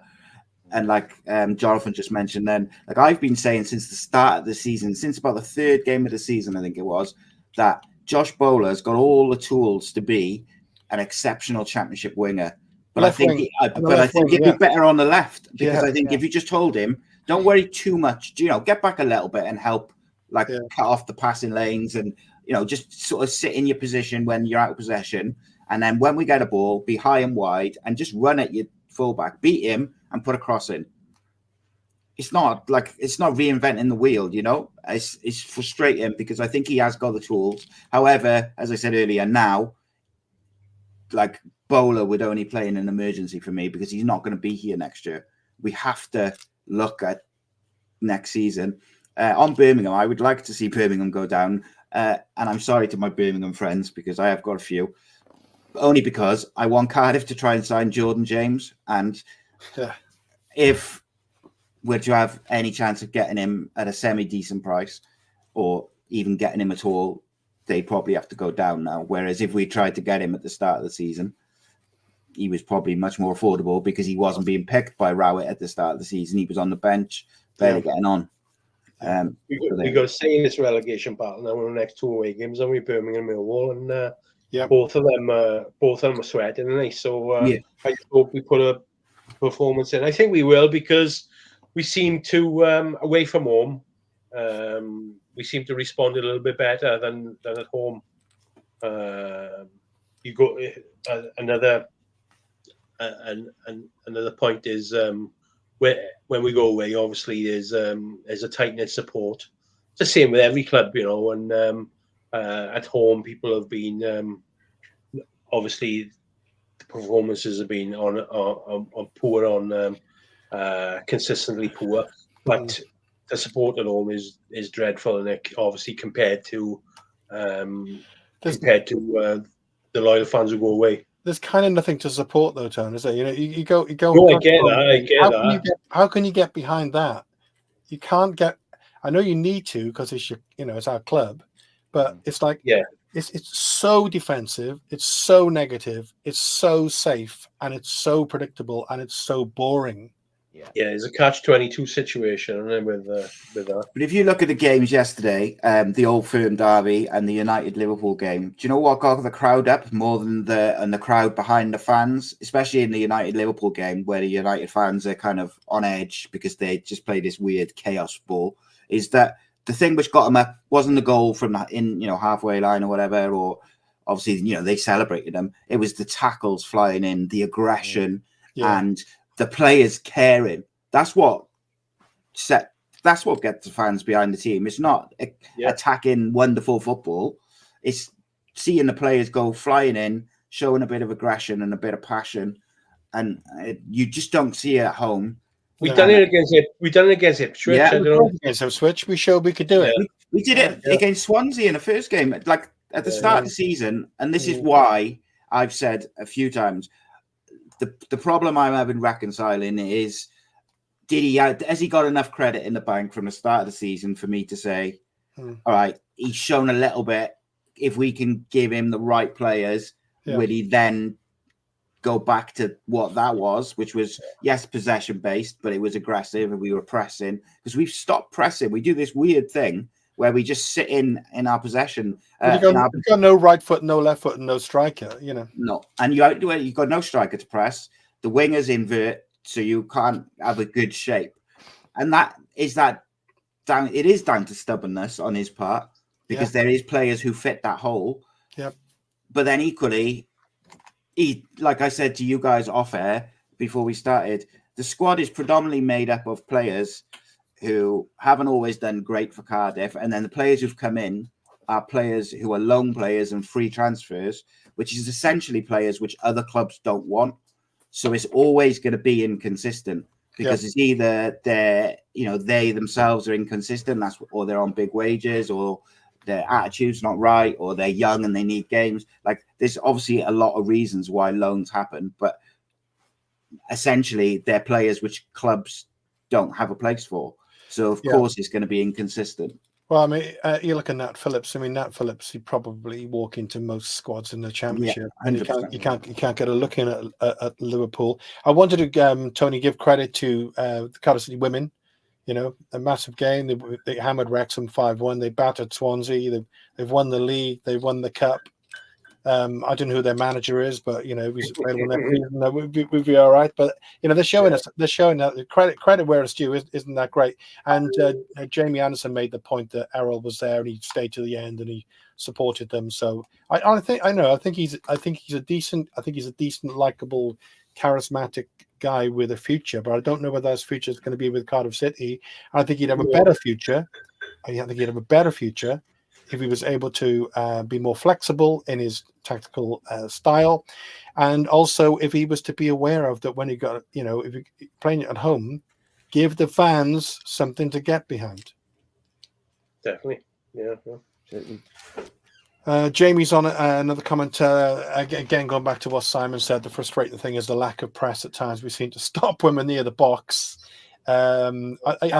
And like Jonathan just mentioned then, like I've been saying since the start of the season, since about the 3rd game of the season, I think it was, that Josh Bowler's got all the tools to be an exceptional championship winger. But I think he'd be better on the left, because I think if you just told him, don't worry too much, get back a little bit and help cut off the passing lanes and, just sort of sit in your position when you're out of possession. And then when we get a ball, be high and wide and just run at your fullback, beat him and put a cross in. It's not reinventing the wheel, It's frustrating because I think he has got the tools. However, as I said earlier, now, like Bowler would only play in an emergency for me because he's not going to be here next year. We have to look at next season. On Birmingham, I would like to see Birmingham go down. And I'm sorry to my Birmingham friends because I have got a few. Only because I want Cardiff to try and sign Jordan James. And if we're to have any chance of getting him at a semi-decent price or even getting him at all, they probably have to go down now. Whereas if we tried to get him at the start of the season, he was probably much more affordable because he wasn't being picked by Rowett at the start of the season. He was on the bench, barely getting on. We got to stay in this relegation battle now in the next 2 away games, and we Birmingham and Millwall, and both of them are sweating, aren't they? So I hope we put a performance in. I think we will, because we seem to away from home, we seem to respond a little bit better than at home. You go another point is when we go away, obviously there's a tight knit support. It's the same with every club, and at home people have been obviously the performances have been on poor, consistently poor, but the support at home is dreadful, and obviously compared to the loyal fans will go away. There's kind of nothing to support though, Tone, is there? You know, you go. Oh, I get that. I get that. How can you get behind that? You can't get. I know you need to because it's your, you know, it's our club, but it's like, Yeah. It's so defensive, it's so negative, it's so safe, and it's so predictable, and it's so boring. Yeah, it's a catch-22 situation, isn't it, with that. But if you look at the games yesterday, the Old Firm derby and the United Liverpool game, do you know what got the crowd up more than the crowd behind the fans, especially in the United Liverpool game where the United fans are kind of on edge because they just play this weird chaos ball, is that the thing which got them up wasn't the goal from that in, you know, halfway line or whatever, or obviously, you know, they celebrated them. It was the tackles flying in, the aggression, and the players caring. That's what gets the fans behind the team. It's not attacking wonderful football. It's seeing the players go flying in, showing a bit of aggression and a bit of passion, and you just don't see it at home. We've done it against Ipswich. Yeah, against Ipswich. We showed we could do it. We did it against Swansea in the first game, like at the start of the season. And this is why I've said a few times, the problem I'm having reconciling is, has he got enough credit in the bank from the start of the season for me to say, all right, he's shown a little bit. If we can give him the right players, will he then go back to what that was, which was, yes, possession based, but it was aggressive and we were pressing, because we've stopped pressing. We do this weird thing where we just sit in our possession. You've got no right foot, no left foot, and no striker, you know. No, and you've got no striker to press. The wingers invert, so you can't have a good shape. And it is down to stubbornness on his part, because there is players who fit that hole. Yep. But then equally, like I said to you guys off air before we started, the squad is predominantly made up of players who haven't always done great for Cardiff. And then the players who've come in are players who are loan players and free transfers, which is essentially players which other clubs don't want. So it's always going to be inconsistent, because it's either they themselves are inconsistent, or they're on big wages, or their attitude's not right, or they're young and they need games. Like, there's obviously a lot of reasons why loans happen, but essentially they're players which clubs don't have a place for. So of course it's going to be inconsistent. Well, I mean, you look at Nat Phillips. I mean, Nat Phillips, he'd probably walk into most squads in the Championship, and you can't get a look in at Liverpool. I wanted to, Tony, give credit to the Cardiff City women. You know, a massive game. They hammered Wrexham 5-1. They battered Swansea. They've won the league. They've won the cup. I don't know who their manager is, but you know, if he's available, we'd be all right. But you know, they're showing that credit where it's due. Isn't that great? And Jamie Anderson made the point that Errol was there and he stayed to the end and he supported them. So I think he's a decent, likable, charismatic guy with a future. But I don't know whether his future is going to be with Cardiff City. I think he'd have a better future. I think he'd have a better future if he was able to be more flexible in his tactical style, and also if he was to be aware of that when he got, you know, if you're playing it at home, give the fans something to get behind. Definitely, yeah. Jamie's on another comment. Again, going back to what Simon said, the frustrating thing is the lack of press at times. We seem to stop when we're near the box. I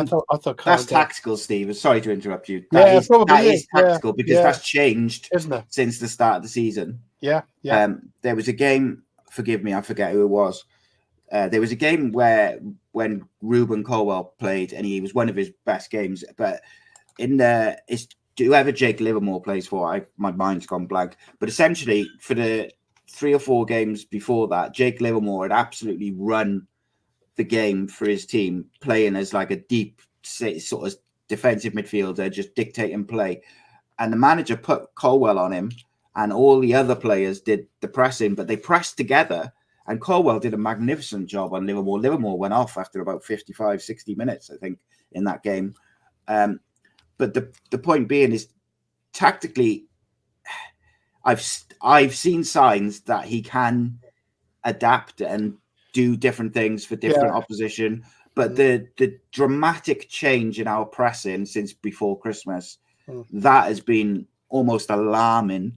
thought that's tactical, Steve. Sorry to interrupt you. That is tactical because that's changed, isn't it, since the start of the season? Yeah. There was a game. Forgive me, I forget who it was. There was a game when Ruben Colwell played, and he was one of his best games. But it's whoever Jake Livermore plays for. My mind's gone blank. But essentially, for the 3 or 4 games before that, Jake Livermore had absolutely run the game for his team, playing as like a deep sort of defensive midfielder, just dictating play. And the manager put Colwell on him, and all the other players did the pressing, but they pressed together. And Colwell did a magnificent job on Livermore. Livermore went off after about 55, 60 minutes, I think, in that game. But the point being is, tactically, I've seen signs that he can adapt and do different things for different opposition, but the dramatic change in our pressing since before Christmas, that has been almost alarming.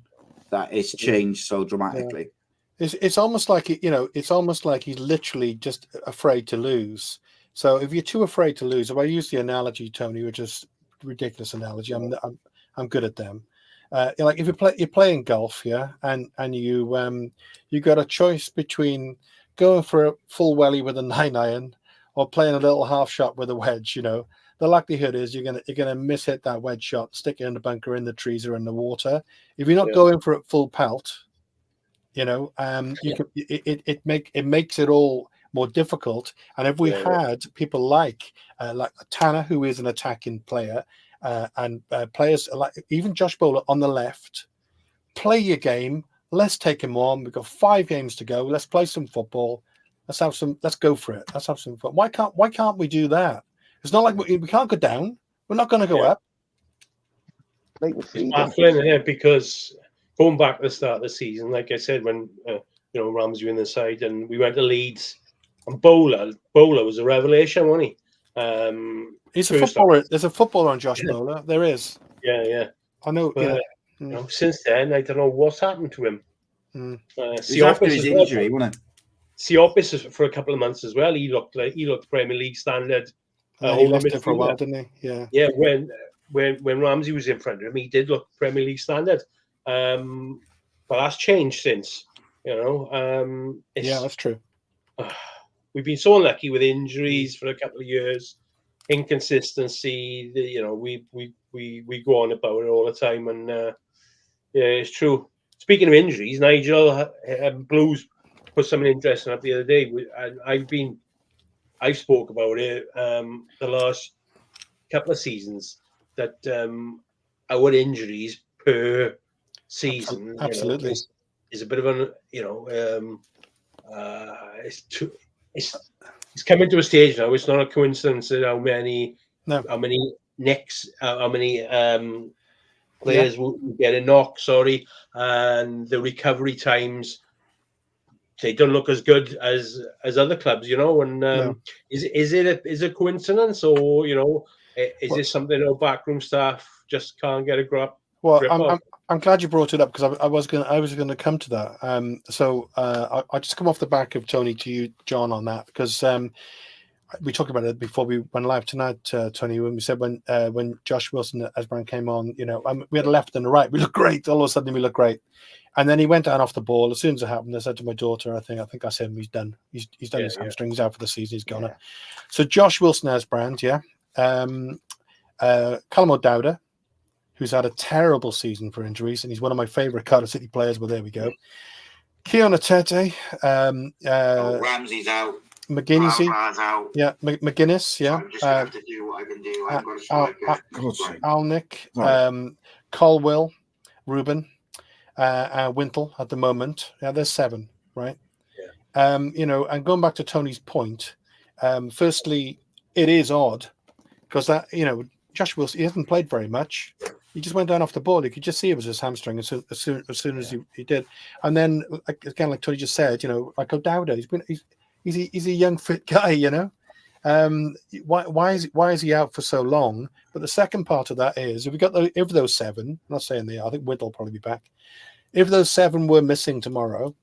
that it's changed so dramatically. It's almost like it's almost like he's literally just afraid to lose. So if you're too afraid to lose, if I use the analogy, Tony, which is a ridiculous analogy, I'm good at them. Like if you're playing golf, and you got a choice between going for a full welly with a 9-iron or playing a little half shot with a wedge. The likelihood is you're gonna miss hit that wedge shot, stick it in the bunker, in the trees, or in the water. If you're not going for it full pelt, it makes it all more difficult. And if we had people like Tanner, who is an attacking player, and players like even Josh Bowler on the left, play your game. Let's take him on. We've got 5 games to go. Let's play some football. Let's go for it. Let's have some fun. Why can't we do that? It's not like we can't go down. We're not going to go up. It's baffling here because going back to the start of the season, like I said, when Ramsey in the side and we went to Leeds, and Bowler was a revelation, wasn't he? He's a footballer. There's a footballer on Josh Bowler. There is. Yeah. I know. But, since then, I don't know what's happened to him. After his injury, wasn't it? Siopis for a couple of months as well. He looked Premier League standard. He lost it for a while, didn't he? Yeah. Yeah. When Ramsey was in front of him, he did look Premier League standard. But that's changed since. That's true. We've been so unlucky with injuries for a couple of years, inconsistency. We go on about it all the time, and it's true. Speaking of injuries, Nigel Blues put something interesting up the other day. I've spoke about it the last couple of seasons that our injuries per season absolutely is a bit of an it's coming to a stage now. It's not a coincidence that how many players will get a knock, and the recovery times, they don't look as good as other clubs, and is it a coincidence, or is this something our backroom staff just can't get a grip? Well, I'm glad you brought it up, because I was going to come to that. So I just come off the back of Tony to you, John, on that, because we talked about it before we went live tonight, Tony, when we said when Josh Wilson as Brown came on, we had a left and a right. We looked great. All of a sudden, we looked great. And then he went down off the ball. As soon as it happened, I said to my daughter, I think I said, he's done. He's done his hamstring. He's out for the season. He's gone. So Josh Wilson as Brand, Callum O'Dowda, who's had a terrible season for injuries, and he's one of my favourite Cardiff City players. Well, there we go. Keon Atete. Ramsey's out. McGinnessy. Out. Yeah, McGuinness. Yeah. So I'm just going to have to do what I can do. I've got a striker. Alnick. Colwell. Ruben. Wintle at the moment. Yeah, there's 7, right? Yeah. And going back to Tony's point, firstly, it is odd because that, Josh Wilson, he hasn't played very much. He just went down off the ball. You could just see it was his hamstring as soon as he did. And then again, like Tony just said, like O'Dowda, he's a young fit guy, Why is he out for so long? But the second part of that is if those 7, I'm not saying they are, I think Whit'll probably be back. If those 7 were missing tomorrow,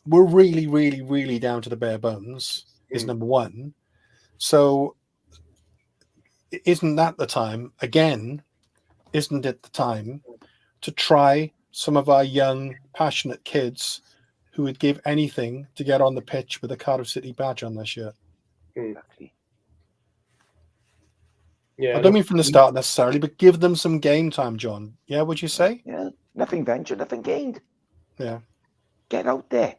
we're really, really, really down to the bare bones, is number 1. So isn't that the time, again, isn't it the time to try some of our young, passionate kids who would give anything to get on the pitch with a Cardiff City badge on their shirt? Exactly. Yeah, I don't mean from the start necessarily, but give them some game time, John. Yeah, would you say? Yeah, nothing ventured, nothing gained. Yeah. Get out there.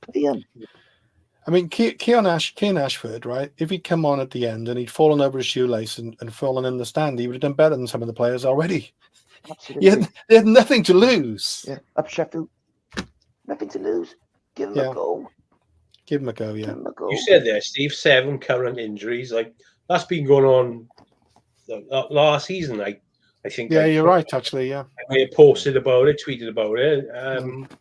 Play him. I mean, Kean Ashford, right? If he'd come on at the end and he'd fallen over his shoelace and fallen in the stand, he would have done better than some of the players already. Absolutely. They had nothing to lose. Yeah, up Sheffield. Nothing to lose. Give him a go. Give him a go, yeah. You said there, Steve, 7 current injuries. Like, that's been going on last season, I think. Yeah, you're right, actually, yeah. I posted about it, tweeted about it.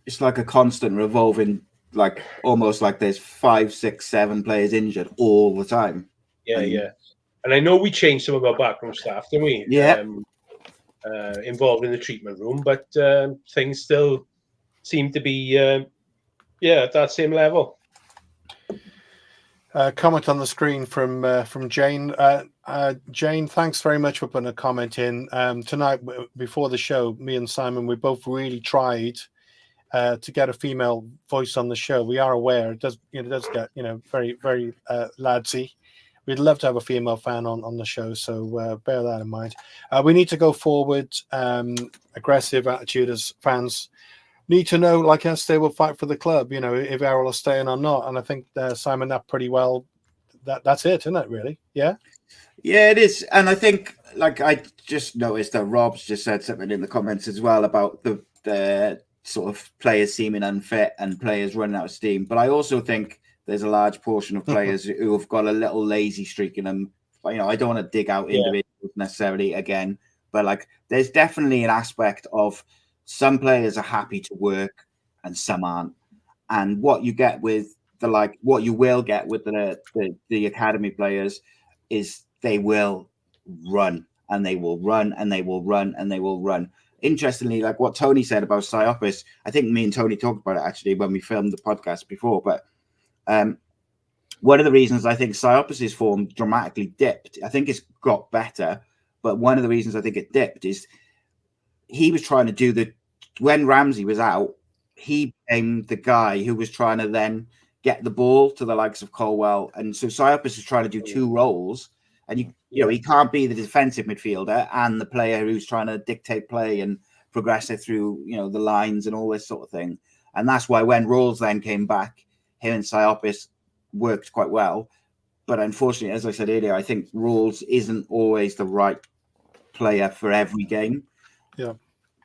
It's like a constant revolving, like almost like there's 5, 6, 7 players injured all the time. Yeah. And I know we changed some of our backroom staff, didn't we? Yeah. involved in the treatment room, but things still seem to be at that same level. Comment on the screen from Jane. Jane, thanks very much for putting a comment in. Tonight, before the show, me and Simon, we both really tried to get a female voice on the show. We are aware it does get very, very ladsy. We'd love to have a female fan on the show, so bear that in mind. We need to go forward, aggressive attitude as fans. Need to know, like us, they will fight for the club, if Errol is staying or not. And I think Simon, that pretty well, that's it, isn't it, really? Yeah? Yeah, it is. And I think, like, I just noticed that Rob's just said something in the comments as well about the sort of players seeming unfit and players running out of steam. But I also think there's a large portion of players who have got a little lazy streak in them. I don't want to dig out individuals necessarily again, but like, there's definitely an aspect of some players are happy to work and some aren't. And what you get with what you will get with the academy players is they will run and they will run and they will run and they will run. Interestingly, like what Tony said about Psyopis, I think me and Tony talked about it actually when we filmed the podcast before, but one of the reasons I think Psyopis' form dramatically dipped, I think it's got better, but one of the reasons I think it dipped is he was trying to when Ramsey was out, he became the guy who was trying to then get the ball to the likes of Colwell. And so Psyopis is trying to do two roles. And he can't be the defensive midfielder and the player who's trying to dictate play and progress it through, the lines and all this sort of thing. And that's why when Rawls then came back, him and Psyopis worked quite well. But unfortunately, as I said earlier, I think Rawls isn't always the right player for every game. Yeah.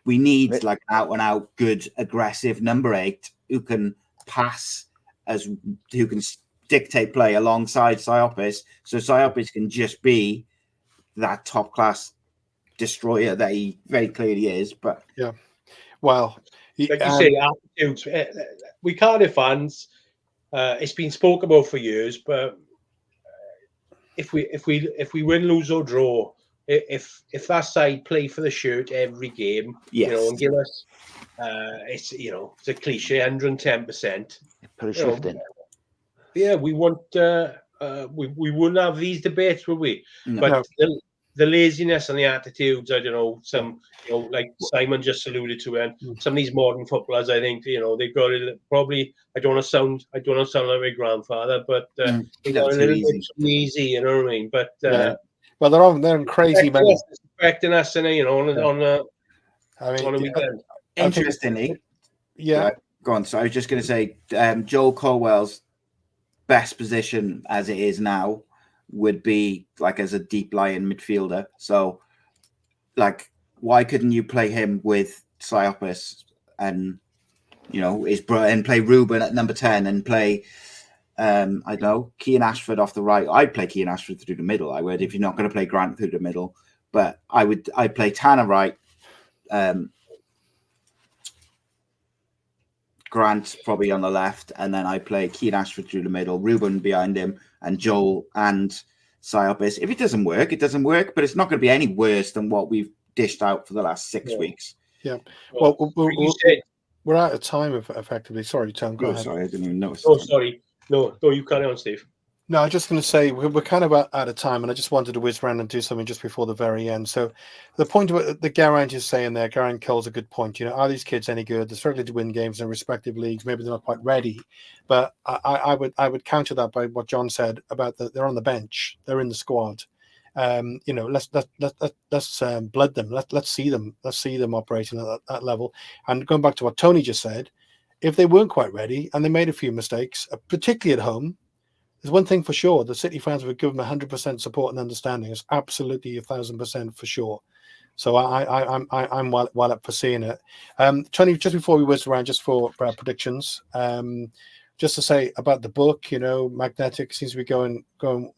We need like out and out good aggressive number 8 who can pass, who can dictate play alongside Psyopis, so Psyopis can just be that top class destroyer that he very clearly is. But yeah, well, like you say, attitudes. We Cardiff fans, it's been spoken about for years, but if we win, lose or draw, if that side play for the shirt every game, and give us, it's a cliche, 110%. Put a shift in. Yeah, we want. We wouldn't have these debates, would we? No. But the laziness and the attitudes, I don't know. Some, like Simon just alluded to, and some of these modern footballers, I think, they've got it. Probably, I don't want to sound like my grandfather, but they got a little bit too easy. You know what I mean? But well, they're on crazy men. Expecting us, on a weekend. Interestingly, yeah. Go on. So I was just going to say, Joel Colwell's best position as it is now would be like as a deep lying midfielder. So, like, why couldn't you play him with Psyopis and and play Ruben at number 10 and play I don't know, Keane Ashford off the right? I'd play Keane Ashford through the middle. I would, if you're not going to play Grant through the middle. But I'd play Tanner right. Grant probably on the left, and then I play Keane Ashford through the middle, Ruben behind him, and Joel and Psyopis. If it doesn't work, it doesn't work, but it's not going to be any worse than what we've dished out for the last 6 weeks. Yeah. Well, we're out of time, effectively. Sorry, Tom, go ahead. Sorry, I didn't even notice. Oh, sorry. No, you carry on, Steve. No, I was just going to say we're kind of out of time, and I just wanted to whiz around and do something just before the very end. So the point about the Geraint is saying there, Geraint Cole's a good point. Are these kids any good? They're struggling to win games in respective leagues. Maybe they're not quite ready, but I would counter that by what John said about they're on the bench, they're in the squad. Let's blood them. Let's see them operating at that level. And going back to what Tony just said, if they weren't quite ready and they made a few mistakes, particularly at home. There's one thing for sure: the City fans would give them 100% support and understanding. It's absolutely 1,000% for sure. So I'm well up for seeing it. Tony, just before we whiz around, just for predictions, just to say about the book, Magnetic seems to be going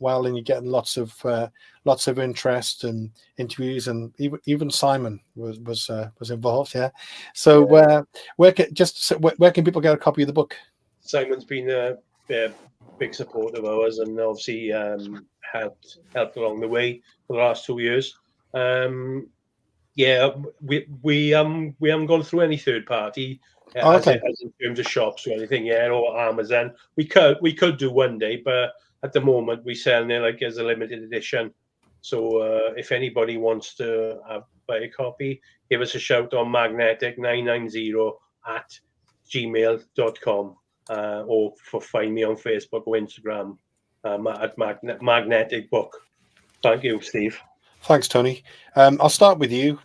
well, and you're getting lots of interest and interviews, and even Simon was involved. Yeah. So where can people get a copy of the book? Simon's been a big support of ours, and obviously helped along the way for the last 2 years. Yeah, we haven't gone through any third party Okay. as in terms of shops or anything yet, or Amazon. We could do one day, but at the moment we sell it like as a limited edition. So if anybody wants to buy a copy, give us a shout on magnetic990@gmail.com, or find me on Facebook or Instagram at Magnetic Book. Thank you, Steve. Thanks, Tony. I'll start with you.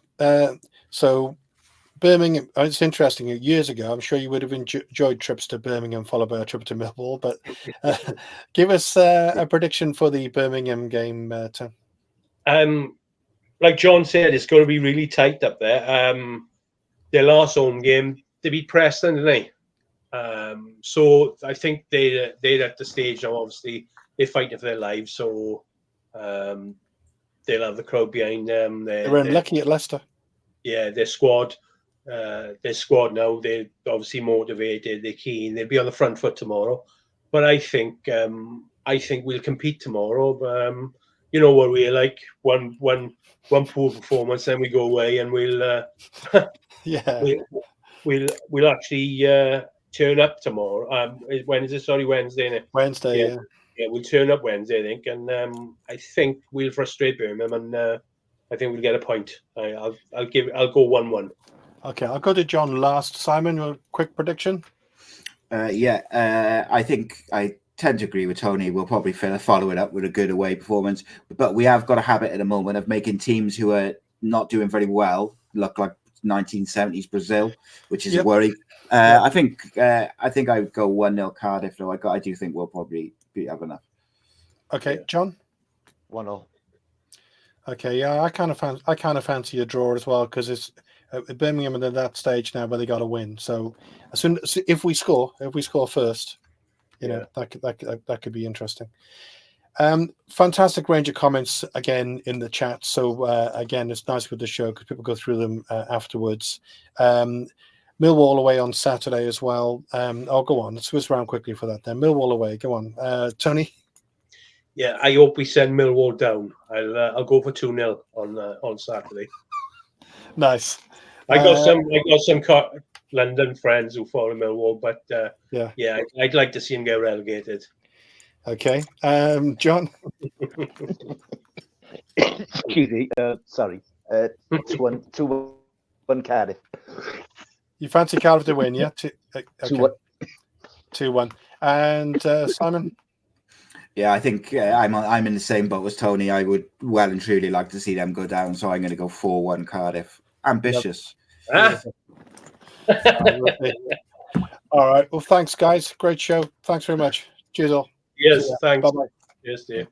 So Birmingham, it's interesting. Years ago, I'm sure you would have enjoyed trips to Birmingham followed by a trip to Millwall, but give us a prediction for the Birmingham game, Tom. Like John said, it's going to be really tight up there. Their last home game, they beat Preston, didn't they? So I think they're at the stage now, obviously, they're fighting for their lives, so they'll have the crowd behind them. They were unlucky at Leicester. Yeah, their squad now, they're obviously motivated, they're keen, they'll be on the front foot tomorrow. But I think we'll compete tomorrow. You know what we're like, one poor performance, then we go away and we'll we'll actually turn up tomorrow. When is it? Sorry, Wednesday. Isn't it? Wednesday, yeah. We'll turn up Wednesday, I think, and I think we'll frustrate Birmingham, and I think we'll get a point. I'll go 1-1. Okay, I'll go to John last. Simon, your quick prediction? I think I tend to agree with Tony. We'll probably follow it up with a good away performance, but we have got a habit at the moment of making teams who are not doing very well look like 1970s Brazil, which is a worry. I think I would go 1-0 Cardiff, though. I do think we'll probably have enough. Okay, John? 1-0. Okay, yeah, I kind of fancy a draw as well, because it's Birmingham are at that stage now where they got to win. So if we score first, you know, that could be interesting. Fantastic range of comments again in the chat. So again, it's nice with the show because people go through them afterwards. Millwall away on Saturday as well. I'll go on. Let's whiz around quickly for that then. Millwall away. Go on, Tony. Yeah, I hope we send Millwall down. I'll go for 2-0 on Saturday. Nice. I got some London friends who follow Millwall, but I'd like to see him get relegated. Okay, John. Excuse me. Sorry. 2-1 Cardiff. You fancy Cardiff to win, yeah? 2-1. And Simon. Yeah, I think I'm in the same boat as Tony. I would well and truly like to see them go down, so I'm going to go 4-1 Cardiff. Ambitious. Yep. All right. Well, thanks, guys. Great show. Thanks very much. Cheers all. Yes, thanks. Bye-bye. Yes, dear.